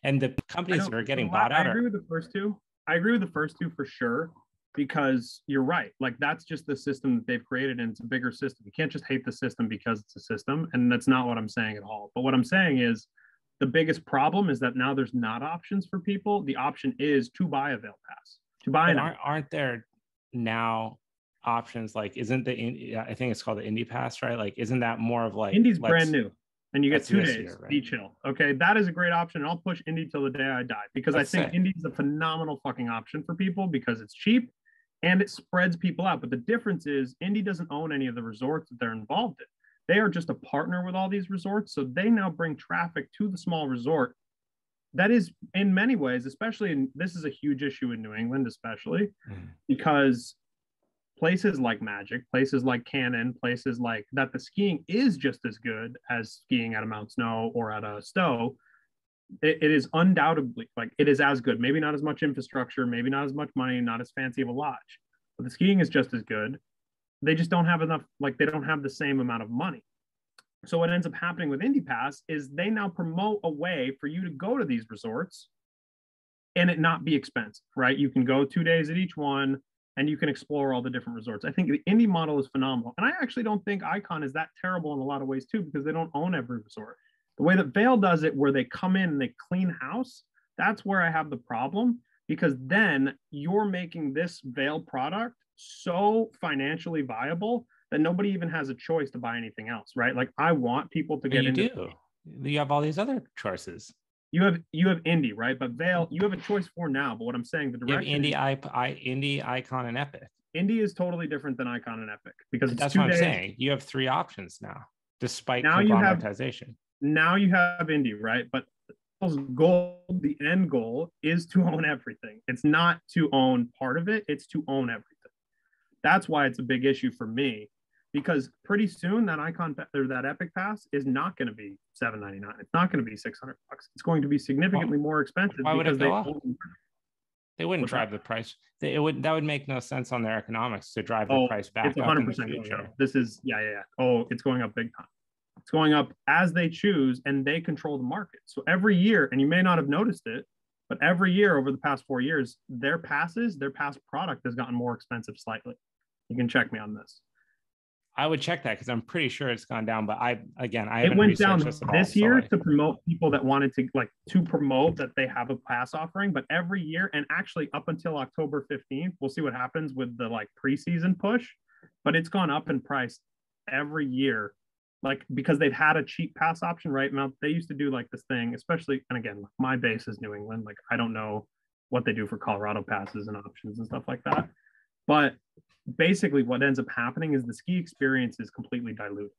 And the companies that are getting bought out. I agree with the first two. I agree with the first two for sure, because you're right. Like, that's just the system that they've created, and it's a bigger system. You can't just hate the system because it's a system. And that's not what I'm saying at all. But what I'm saying is the biggest problem is that now there's not options for people. The option is to buy a Vail Pass, to buy an. Aren't there now options? Like, isn't I think it's called the Indy Pass, right? Like, isn't that more of like Indy's brand new? And you get 2 days year, right? beach hill. Okay, that is a great option. And I'll push Indy till the day I die, because I think Indy is a phenomenal fucking option for people because it's cheap and it spreads people out. But the difference is Indy doesn't own any of the resorts that they're involved in. They are just a partner with all these resorts. So they now bring traffic to the small resort. That is, in many ways, especially this is a huge issue in New England, especially because places like Magic, places like Cannon, places like that, the skiing is just as good as skiing at a Mount Snow or at a Stowe. It is undoubtedly, like, it is as good. Maybe not as much infrastructure, maybe not as much money, not as fancy of a lodge, but the skiing is just as good. They just don't have enough, like, they don't have the same amount of money. So what ends up happening with Indy Pass is they now promote a way for you to go to these resorts and it not be expensive, right? You can go 2 days at each one and you can explore all the different resorts. I think the Indy model is phenomenal. And I actually don't think Icon is that terrible in a lot of ways too, because they don't own every resort. The way that Vail does it, where they come in and they clean house, that's where I have the problem, because then you're making this Vail product so financially viable that nobody even has a choice to buy anything else, right? Like, I want people to get into. You have all these other choices. You have Indy, right? But Vail, you have a choice for now. But what I'm saying, the direction. You have Indy, Icon, and Epic. Indy is totally different than Icon and Epic, because that's what I'm saying. You have 3 options now, despite conglomeratization. Now you have Indy, right? But the end goal is to own everything. It's not to own part of it, it's to own everything. That's why it's a big issue for me, because pretty soon that Icon or that Epic Pass is not going to be $799. It's not going to be $600. It's going to be significantly more expensive. Why would it go up? They wouldn't drive the price. That would make no sense on their economics to drive the price back. It's 100% going up. This is Oh, it's going up big time. It's going up as they choose, and they control the market. So every year, and you may not have noticed it, but every year over the past 4 years, their pass product has gotten more expensive slightly. You can check me on this. I would check that because I'm pretty sure it's gone down. But I haven't. It went down this year to promote people that wanted to promote that they have a pass offering. But every year, and actually up until October 15th, we'll see what happens with the preseason push. But it's gone up in price every year, because they've had a cheap pass option, right? Now they used to do this thing, especially, and again, my base is New England. I don't know what they do for Colorado passes and options and stuff like that. But basically what ends up happening is the ski experience is completely diluted,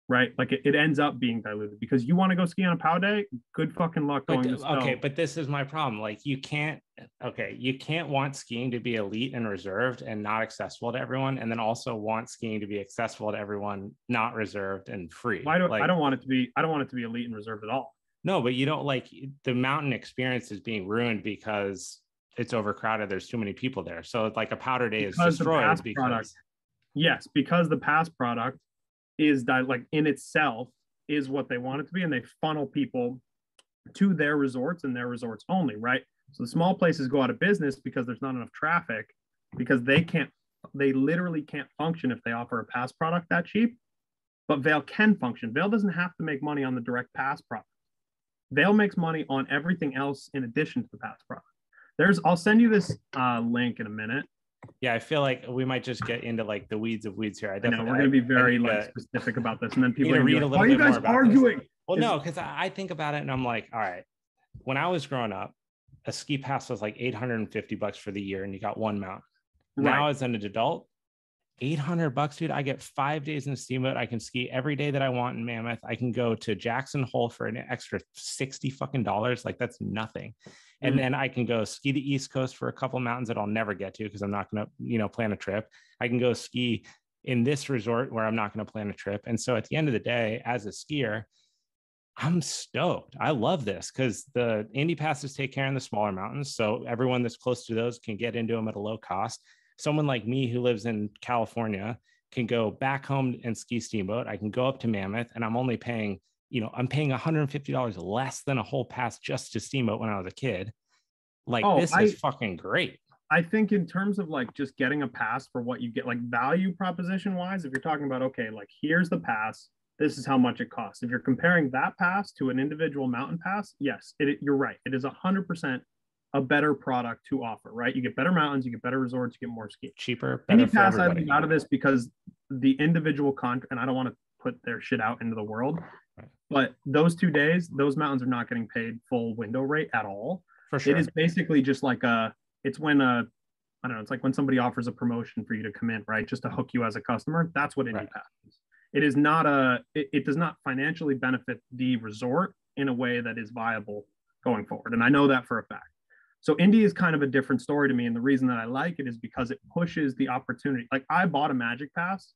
right? It ends up being diluted because you want to go ski on a POW day. Good fucking luck going to snow. Okay, but this is my problem. You can't want skiing to be elite and reserved and not accessible to everyone, and then also want skiing to be accessible to everyone, not reserved and free. I don't want it to be elite and reserved at all. No, but you don't like the mountain experience is being ruined because it's overcrowded. There's too many people there. So like a powder day is destroyed because yes, because the pass product is like in itself is what they want it to be, and they funnel people to their resorts and their resorts only, right? So the small places go out of business because there's not enough traffic, because they literally can't function if they offer a pass product that cheap. But Vail can function. Vail doesn't have to make money on the direct pass product. Vail makes money on everything else in addition to the pass product. I'll send you this link in a minute. Yeah, I feel like we might just get into like the weeds of weeds here. I know we're going to be very specific about this, and then people are read a little bit more about arguing. This. Well, no, because I think about it and I'm like, all right, when I was growing up, a ski pass was like $850 for the year, and you got one mountain. Right. Now, as an adult, $800, dude. I get 5 days in a steamboat. I can ski every day that I want in Mammoth. I can go to Jackson Hole for an extra $60. Like, that's nothing. And then I can go ski the East Coast for a couple of mountains that I'll never get to because I'm not going to, plan a trip. I can go ski in this resort where I'm not going to plan a trip. And so at the end of the day, as a skier, I'm stoked. I love this because the Indy passes take care of the smaller mountains. So everyone that's close to those can get into them at a low cost. Someone like me who lives in California can go back home and ski steamboat. I can go up to Mammoth, and I'm only paying, I'm paying $150 less than a whole pass just to steamboat when I was a kid. Like, this is fucking great. I think in terms of like just getting a pass for what you get, like value proposition wise, if you're talking about, okay, like here's the pass, this is how much it costs. If you're comparing that pass to an individual mountain pass, yes, you're right. It is 100% a better product to offer, right? You get better mountains, you get better resorts, you get more ski. Cheaper, better for everybody. I leave out of this because the individual contract, and I don't want to put their shit out into the world, but those 2 days, those mountains are not getting paid full window rate at all. For sure. It is basically just like it's when I don't know, it's like when somebody offers a promotion for you to come in, right? Just to hook you as a customer. That's what Indy Pass is. It is not it does not financially benefit the resort in a way that is viable going forward. And I know that for a fact. So Indy is kind of a different story to me. And the reason that I like it is because it pushes the opportunity. Like, I bought a Magic Pass.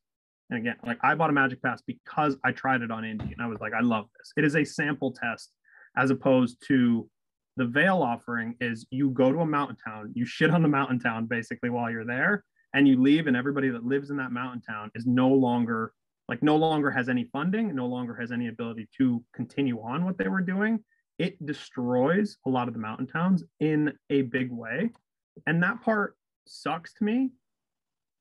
And again, like, I bought a Magic Pass because I tried it on Indy and I was like, I love this. It is a sample test, as opposed to the Vail offering is you go to a mountain town, you shit on the mountain town basically while you're there, and you leave, and everybody that lives in that mountain town is no longer has any funding, no longer has any ability to continue on what they were doing. It destroys a lot of the mountain towns in a big way. And that part sucks to me.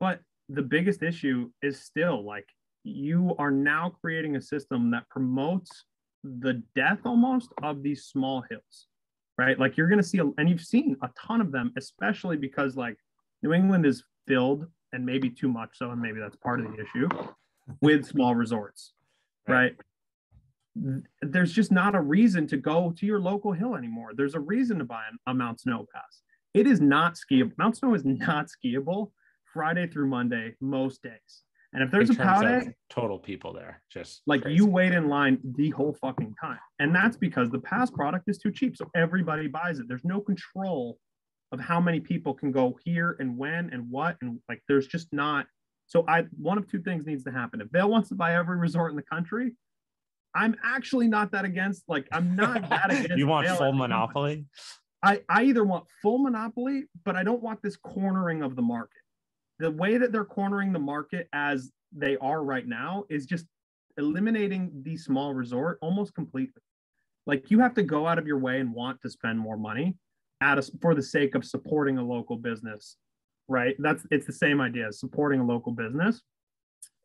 But the biggest issue is still, like, you are now creating a system that promotes the death almost of these small hills, right? Like, you're going to see, and you've seen a ton of them, especially because, like, New England is filled, and maybe too much so, and maybe that's part of the issue, with small resorts, right? There's just not a reason to go to your local hill anymore. There's a reason to buy a Mount Snow pass. It is not skiable. Mount Snow is not skiable Friday through Monday most days. And if there's a pow day, total people there, just like crazy. You wait in line the whole fucking time. And that's because the pass product is too cheap. So everybody buys it. There's no control of how many people can go here and when and what. And like, there's just not. So one of two things needs to happen. If Vail wants to buy every resort in the country, I'm actually not that against, like, I'm not that against. You want full monopoly? I either want full monopoly, but I don't want this cornering of the market. The way that they're cornering the market as they are right now is just eliminating the small resort almost completely. Like, you have to go out of your way and want to spend more money for the sake of supporting a local business, right? It's the same idea as supporting a local business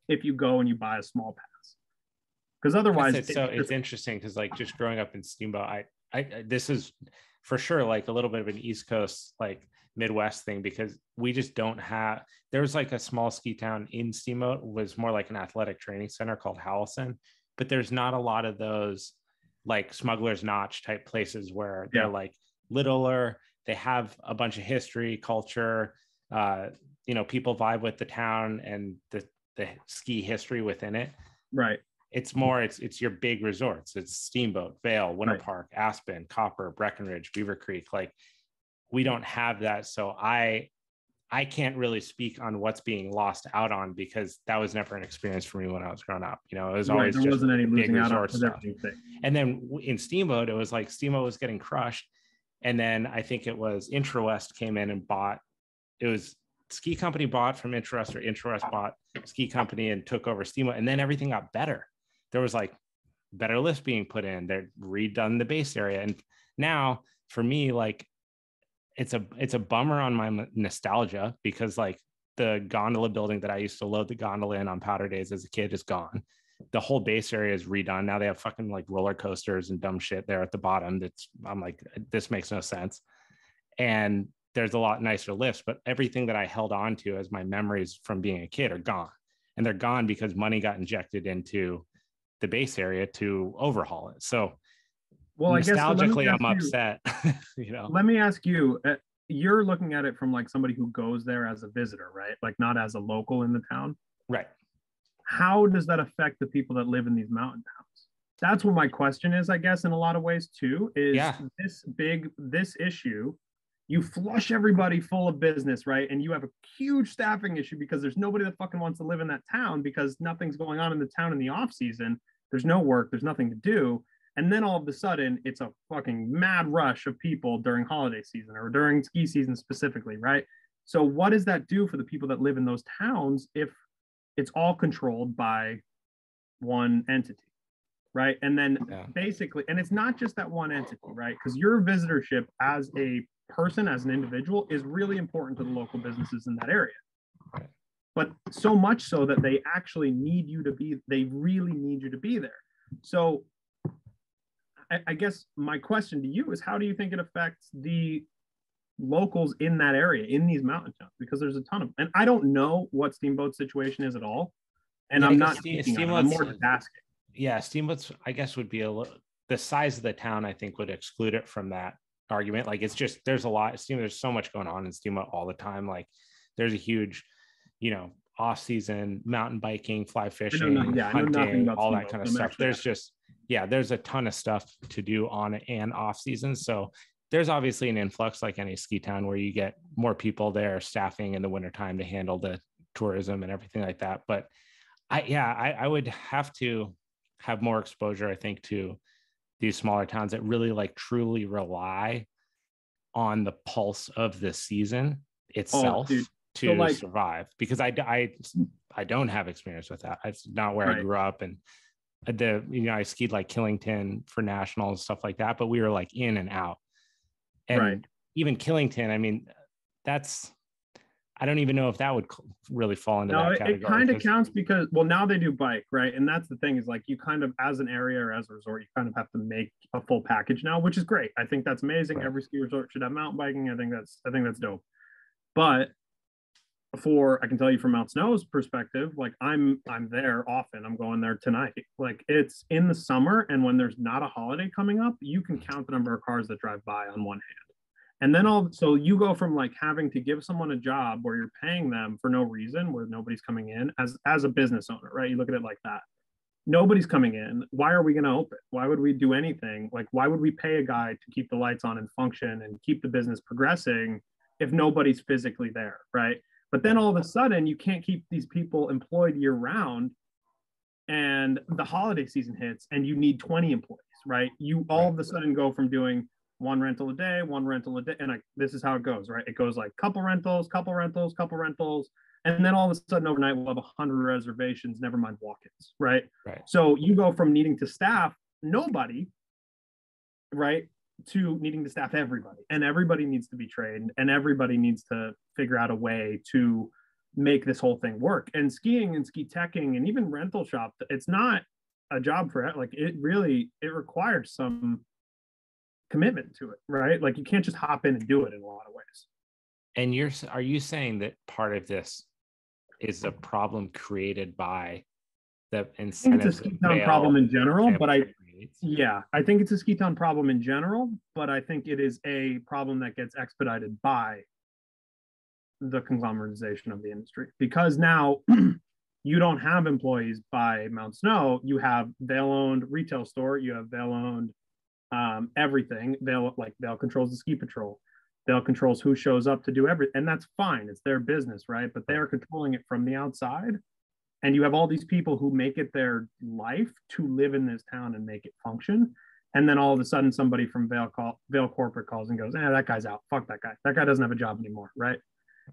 if you go and you buy a small pass. Because otherwise, it's interesting because, like, just growing up in Steamboat, I this is for sure like a little bit of an East Coast, like, Midwest thing, because we just don't have. There's like a small ski town in Steamboat, was more like an athletic training center called Howelson, but there's not a lot of those like Smuggler's Notch type places where they're like littler. They have a bunch of history, culture. People vibe with the town and the ski history within it. Right. It's more, it's your big resorts. It's Steamboat, Vail, Winter Park, Aspen, Copper, Breckenridge, Beaver Creek. Like, we don't have that. So I I can't really speak on what's being lost out on because that was never an experience for me when I was growing up. You know, it was always there just wasn't any big losing out on resort stuff. everything. And then in Steamboat, it was like Steamboat was getting crushed. And then I think it was IntraWest came in and bought, it was Ski Company bought from IntraWest, or IntraWest bought Ski Company and took over Steamboat. And then everything got better. There was like better lifts being put in. They're redone the base area. And now for me, like, it's a bummer on my nostalgia because like the gondola building that I used to load the gondola in on powder days as a kid is gone. The whole base area is redone. Now they have fucking like roller coasters and dumb shit there at the bottom. I'm like, this makes no sense. And there's a lot nicer lifts, but everything that I held on to as my memories from being a kid are gone. And they're gone because money got injected into the base area to overhaul it. So well, nostalgically, I'm upset. You know, let me ask you, you're looking at it from like somebody who goes there as a visitor, right? Like not as a local in the town. Right. How does that affect the people that live in these mountain towns? That's what my question is, I guess, in a lot of ways too, is this issue, you flush everybody full of business, right? And you have a huge staffing issue because there's nobody that fucking wants to live in that town because nothing's going on in the town in the off season. There's no work, there's nothing to do. And then all of a sudden, it's a fucking mad rush of people during holiday season or during ski season specifically, right? So what does that do for the people that live in those towns if it's all controlled by one entity, right? And then basically, and it's not just that one entity, right? Because your visitorship as a person, as an individual, is really important to the local businesses in that area. Right. But so much so that they actually need you to be, they really need you to be there. So I guess my question to you is, how do you think it affects the locals in that area, in these mountain towns? Because there's a ton of, and I don't know what Steamboat's situation is at all. And I'm not I'm more just asking. Yeah, Steamboat's, I guess, would be the size of the town, I think, would exclude it from that argument. Like, it's just, there's a lot, there's so much going on in Steamboat all the time. Like, there's a huge, you know, off-season mountain biking, fly fishing, hunting, all that kind of stuff. There's just, there's a ton of stuff to do on and off season. So there's obviously an influx like any ski town where you get more people there staffing in the wintertime to handle the tourism and everything like that. But I would have to have more exposure, I think, to these smaller towns that really like truly rely on the pulse of the season itself to survive, because I don't have experience with that. It's not where I grew up. And I skied like Killington for nationals, stuff like that, but we were like in and out. And even Killington, I mean, I don't even know if that would really fall into that category. It kind of counts because, well, now they do bike, right? And that's the thing, is like, you kind of, as an area or as a resort, you kind of have to make a full package now, which is great. I think that's amazing. Right. Every ski resort should have mountain biking. I think that's dope. But I can tell you from Mount Snow's perspective, like I'm there often. I'm going there tonight. Like, it's in the summer, and when there's not a holiday coming up, you can count the number of cars that drive by on one hand. And then so you go from like having to give someone a job where you're paying them for no reason, where nobody's coming in, as a business owner, right? You look at it like that. Nobody's coming in. Why are we going to open? Why would we do anything? Like, why would we pay a guy to keep the lights on and function and keep the business progressing if nobody's physically there, right? But then all of a sudden, you can't keep these people employed year round, and the holiday season hits and you need 20 employees, right? You all of a sudden go from doing one rental a day, and this is how it goes, right? It goes like couple rentals, and then all of a sudden overnight we'll have 100 reservations, never mind walk-ins, right? So you go from needing to staff nobody, right, to needing to staff everybody, and everybody needs to be trained, and everybody needs to figure out a way to make this whole thing work. And skiing and ski teching and even rental shop, it's not a job for it. Like, it requires some commitment to it, right? Like, you can't just hop in and do it in a lot of ways. And are you saying that part of this is a problem created by the incentives? It's a ski town problem in general, but I think it's a ski town problem in general, but I think it is a problem that gets expedited by the conglomeratization of the industry, because now you don't have employees by Mount Snow. You have Vail-owned retail store. You have Vail-owned everything. Vail controls the ski patrol. Vail controls who shows up to do everything, and that's fine. It's their business, right? But they are controlling it from the outside. And you have all these people who make it their life to live in this town and make it function. And then all of a sudden, somebody from Vail Corporate calls and goes, that guy's out. Fuck that guy. That guy doesn't have a job anymore, right?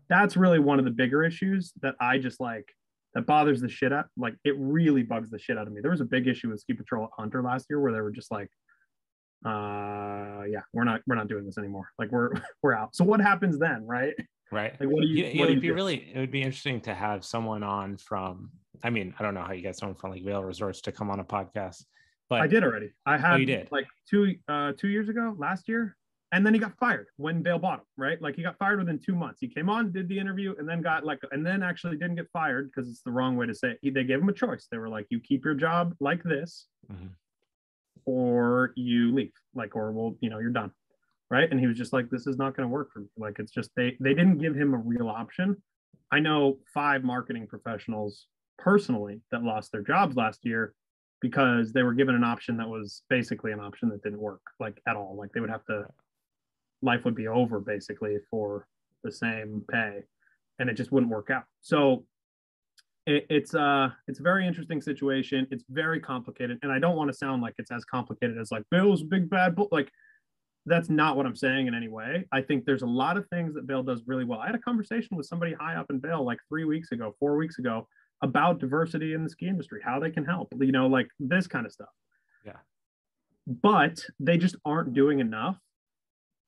That's really one of the bigger issues that I just like, that bothers the shit out. Like, it really bugs the shit out of me. There was a big issue with Ski Patrol at Hunter last year where they were just like, yeah, we're not doing this anymore. Like, we're out. So what happens then, right? Right. Like, what do you? It would be interesting to have someone on from. I mean, I don't know how you get someone from like Vail Resorts to come on a podcast, but I did already. I had you did like 2 years ago, last year, and then he got fired when Vail bought him. Right, like he got fired within 2 months. He came on, did the interview, and then actually didn't get fired because it's the wrong way to say it. They gave him a choice. They were like, you keep your job like this, or you leave. Like, or we'll, you're done. Right. And he was just like, this is not going to work for me. Like, it's just, they didn't give him a real option. I know 5 marketing professionals personally that lost their jobs last year because they were given an option that was basically an option that didn't work, like, at all. Like, they would have to, life would be over basically for the same pay, and it just wouldn't work out. So it's a very interesting situation. It's very complicated. And I don't want to sound like it's as complicated as like Bill's big bad book. Like, that's not what I'm saying in any way. I think there's a lot of things that Vail does really well. I had a conversation with somebody high up in Vail like 4 weeks ago about diversity in the ski industry, how they can help, like this kind of stuff. Yeah. But they just aren't doing enough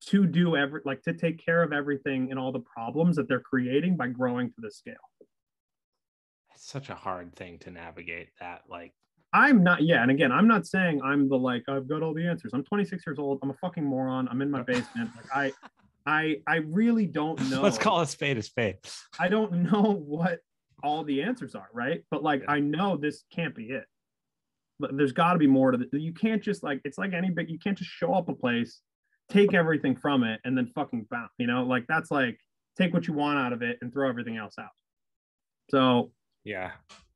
to do to take care of everything and all the problems that they're creating by growing to this scale. It's such a hard thing to navigate that, like, I'm not, yeah. And again, I'm not saying I'm the, like, I've got all the answers. I'm 26 years old. I'm a fucking moron. I'm in my basement. Like, I really don't know. Let's call a spade a spade. I don't know what all the answers are, right? But like, I know this can't be it. But there's got to be more to this. You can't just like, it's like you can't just show up a place, take everything from it, and then fucking bounce. Like, that's like, take what you want out of it and throw everything else out. So yeah.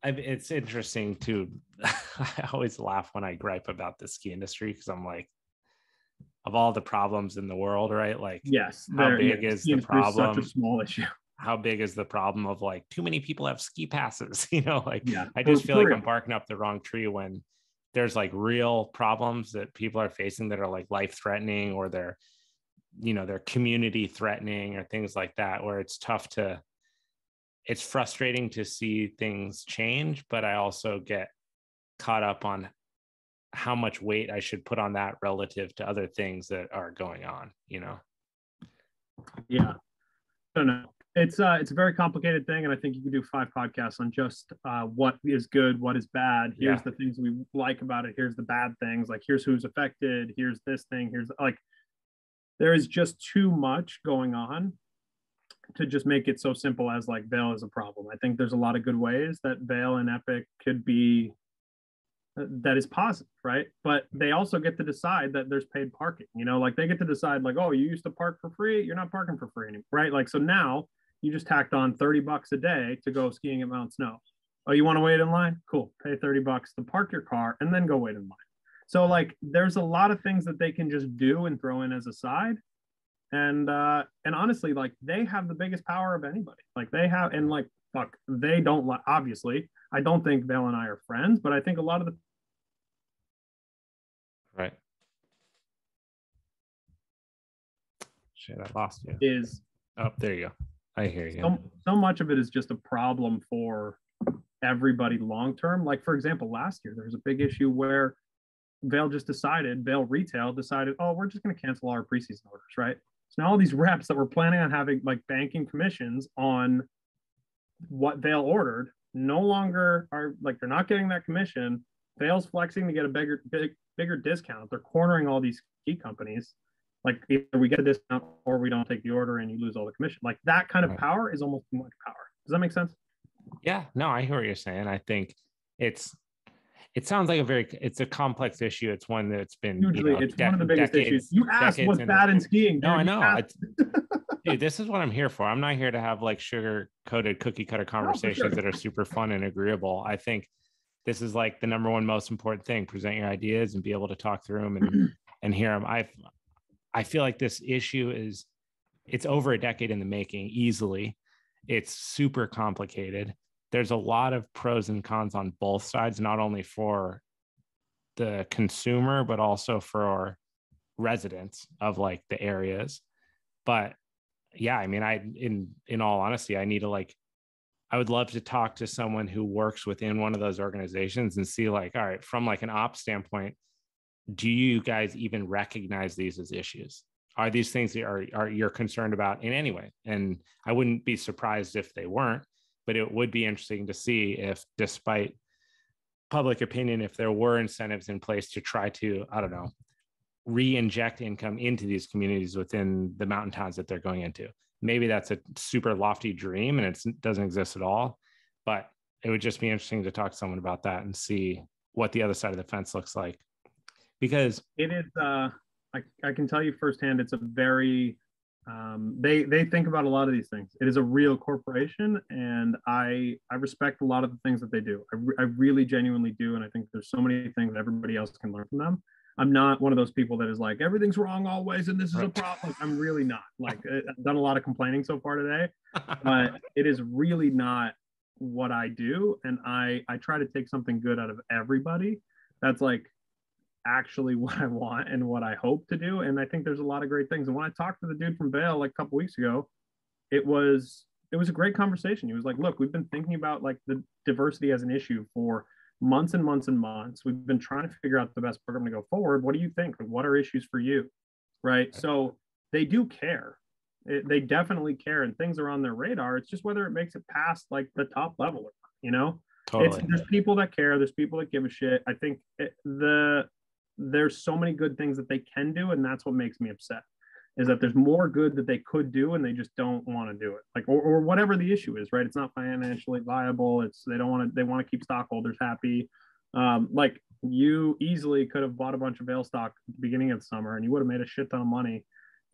It's interesting too. I always laugh when I gripe about the ski industry because I'm like, of all the problems in the world, right? Like, yes, how big is the problem? Such a small issue. How big is the problem of like too many people have ski passes? Like, yeah, I just feel like I'm barking up the wrong tree when there's like real problems that people are facing that are like life threatening, or they're, they're community threatening, or things like that, where it's tough to. It's frustrating to see things change, but I also get caught up on how much weight I should put on that relative to other things that are going on, Yeah. I don't know. It's a very complicated thing. And I think you can do 5 podcasts on just what is good, what is bad. Here's the things we like about it. Here's the bad things. Like, here's who's affected. Here's this thing. Here's like, there is just too much going on to just make it so simple as like Vail is a problem. I think there's a lot of good ways that Vail and Epic could be, that is positive, right? But they also get to decide that there's paid parking, like they get to decide like, oh, you used to park for free, you're not parking for free anymore, right? Like, so now you just tacked on $30 a day to go skiing at Mount Snow. Oh, you want to wait in line? Cool. Pay $30 to park your car and then go wait in line. So like, there's a lot of things that they can just do and throw in as a side. And honestly, like, they have the biggest power of anybody. Like, they have, and like, fuck, they don't like, obviously, I don't think Vail and I are friends, but I think a lot of the right. Shit, I lost you. Is, oh, there you go. I hear you. So much of it is just a problem for everybody long term. Like, for example, last year there was a big issue where Vail Retail decided, oh, we're just going to cancel our preseason orders, right? So now all these reps that were planning on having like banking commissions on what Vail ordered no longer are, like, they're not getting that commission. Vail's flexing to get a bigger discount. They're cornering all these ski companies. Like, either we get a discount or we don't take the order and you lose all the commission. Like, that kind of power is almost too much power. Does that make sense? Yeah, no, I hear what you're saying. I think it sounds like it's a complex issue. It's one that's been hugely, it's one of the biggest issues. You asked what's bad in skiing. No, I know. Dude, this is what I'm here for. I'm not here to have like sugar-coated cookie cutter conversations that are super fun and agreeable. I think this is like the number one most important thing. Present your ideas and be able to talk through them and hear them. I feel like this issue is it's over a decade in the making easily. It's super complicated. There's a lot of pros and cons on both sides, not only for the consumer, but also for residents of like the areas. But yeah, I mean, in all honesty, I would love to talk to someone who works within one of those organizations and see like, all right, from like an ops standpoint, do you guys even recognize these as issues? Are these things that are you're concerned about in any way? And I wouldn't be surprised if they weren't, but it would be interesting to see if, despite public opinion, if there were incentives in place to try to, I don't know, re-inject income into these communities within the mountain towns that they're going into. Maybe that's a super lofty dream and it doesn't exist at all, but it would just be interesting to talk to someone about that and see what the other side of the fence looks like. Because it is, I can tell you firsthand, it's a very, they think about a lot of these things. It is a real corporation, and I respect a lot of the things that they do. I really genuinely do, and I think there's so many things that everybody else can learn from them. I'm not one of those people that is like, everything's wrong always, and this is a problem. I'm really not. Like, I've done a lot of complaining so far today, but it is really not what I do. And I try to take something good out of everybody. That's like actually what I want and what I hope to do. And I think there's a lot of great things. And when I talked to the dude from Vail like a couple weeks ago, it was a great conversation. He was like, look, we've been thinking about like the diversity as an issue for months and months and months. We've been trying to figure out the best program to go forward. What do you think? What are issues for you? Right. So they do care. They definitely care, and things are on their radar. It's just whether it makes it past like the top level or not, you know? Totally. There's people that care. There's people that give a shit. I think there's so many good things that they can do, and that's what makes me upset, is that there's more good that they could do and they just don't want to do it. Like, or whatever the issue is, right? It's not financially viable. They want to keep stockholders happy. Like, you easily could have bought a bunch of Vail stock at the beginning of the summer and you would have made a shit ton of money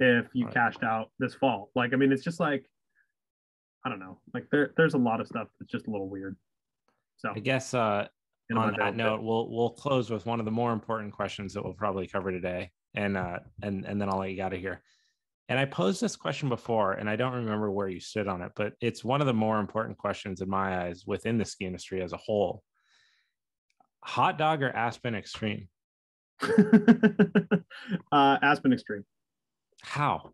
if you cashed out this fall. Like, I mean, it's just like, I don't know, like there's a lot of stuff that's just a little weird. So I guess on that note, we'll close with one of the more important questions that we'll probably cover today, and then I'll let you out of here. And I posed this question before, and I don't remember where you stood on it, but it's one of the more important questions in my eyes within the ski industry as a whole. Hot dog or Aspen Extreme? Aspen Extreme. How?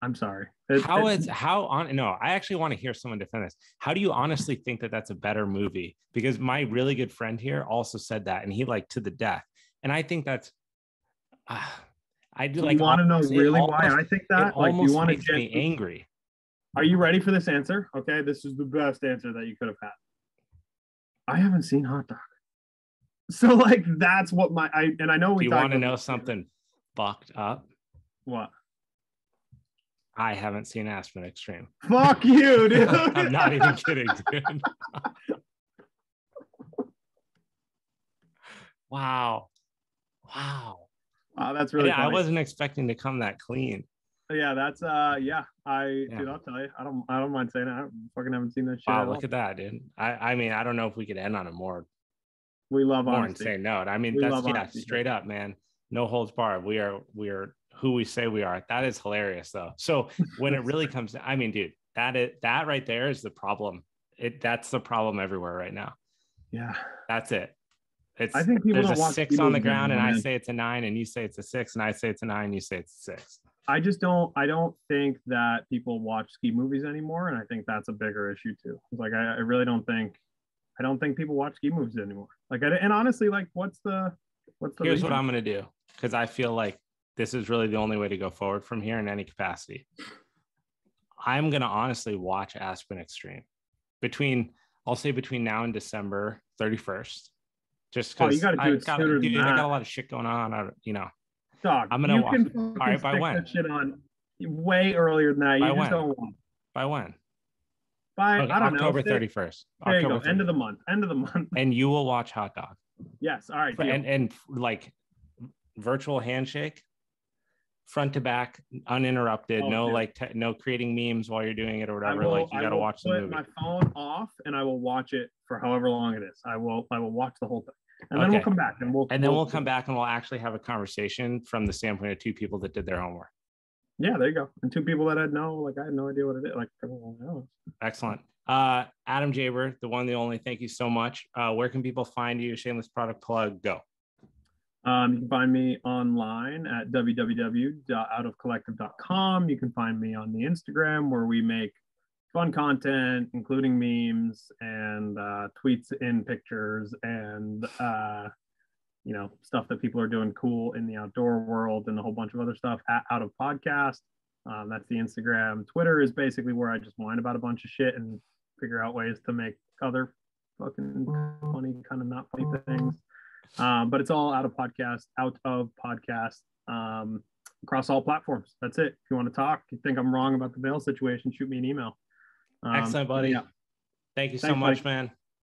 I'm sorry. No, I actually want to hear someone defend this. How do you honestly think that that's a better movie? Because my really good friend here also said that, and he like to the death. And I think that's, I do like. You want to know really why I think that? It like, almost makes me angry. Are you ready for this answer? Okay, this is the best answer that you could have had. I haven't seen Hot Dog. So like, that's what I know. Do you want to know something fucked up? What? I haven't seen Aspen Extreme. Fuck you, dude. I'm not even kidding, dude. Wow, that's really funny. I wasn't expecting to come that clean. Yeah, that's dude, I'll tell you, I don't mind saying it. I fucking haven't seen that shit. Wow, look at that, dude. I mean, I don't know if we could end on a more insane note. I mean, that's straight up, man. No holds barred. We are who we say we are. That is hilarious, though. So when it really comes to, I mean, dude, that right there is the problem. That's the problem everywhere right now. Yeah, that's it. I think there's a 6 on the ground, and I say it's a 9, and you say it's a 6, and I say it's a 9, and you say it's a 6. I don't think that people watch ski movies anymore, and I think that's a bigger issue too. It's like I really don't think people watch ski movies anymore. Like, and honestly, like, what's the Here's reason? What I'm gonna do, because I feel like this is really the only way to go forward from here in any capacity. I'm gonna honestly watch Aspen Extreme between now and December 31st. Just because I got a lot of shit going on. Dog, I'm gonna watch. All right, by when? That shit on way earlier than that. You just don't want. By when? By I don't know. October 31st. There you go. End of the month. And you will watch Hot Dog. Yes. All right. And like virtual handshake, front to back, uninterrupted. No creating memes while you're doing it or whatever. You got to watch the movie. My phone off, and I will watch it for however long it is. I will watch the whole thing. And then we'll come back and we'll come back and we'll actually have a conversation from the standpoint of two people that did their homework. Yeah, there you go. And 2 people that I know, like I had no idea what it is. Like everyone knows. Excellent. Adam Jaber, the one, the only, thank you so much. Where can people find you? Shameless product plug, go. You can find me online at www.outofcollective.com. You can find me on the Instagram where we make fun content, including memes and tweets in pictures and stuff that people are doing cool in the outdoor world and a whole bunch of other stuff at Out of Podcast. That's the Instagram. Twitter is basically where I just whine about a bunch of shit and figure out ways to make other fucking funny, kind of not funny things. But it's all Out of Podcast across all platforms. That's it. If you want to talk, you think I'm wrong about the bail situation, shoot me an email. Excellent, buddy. Yeah. Thank you so much, man.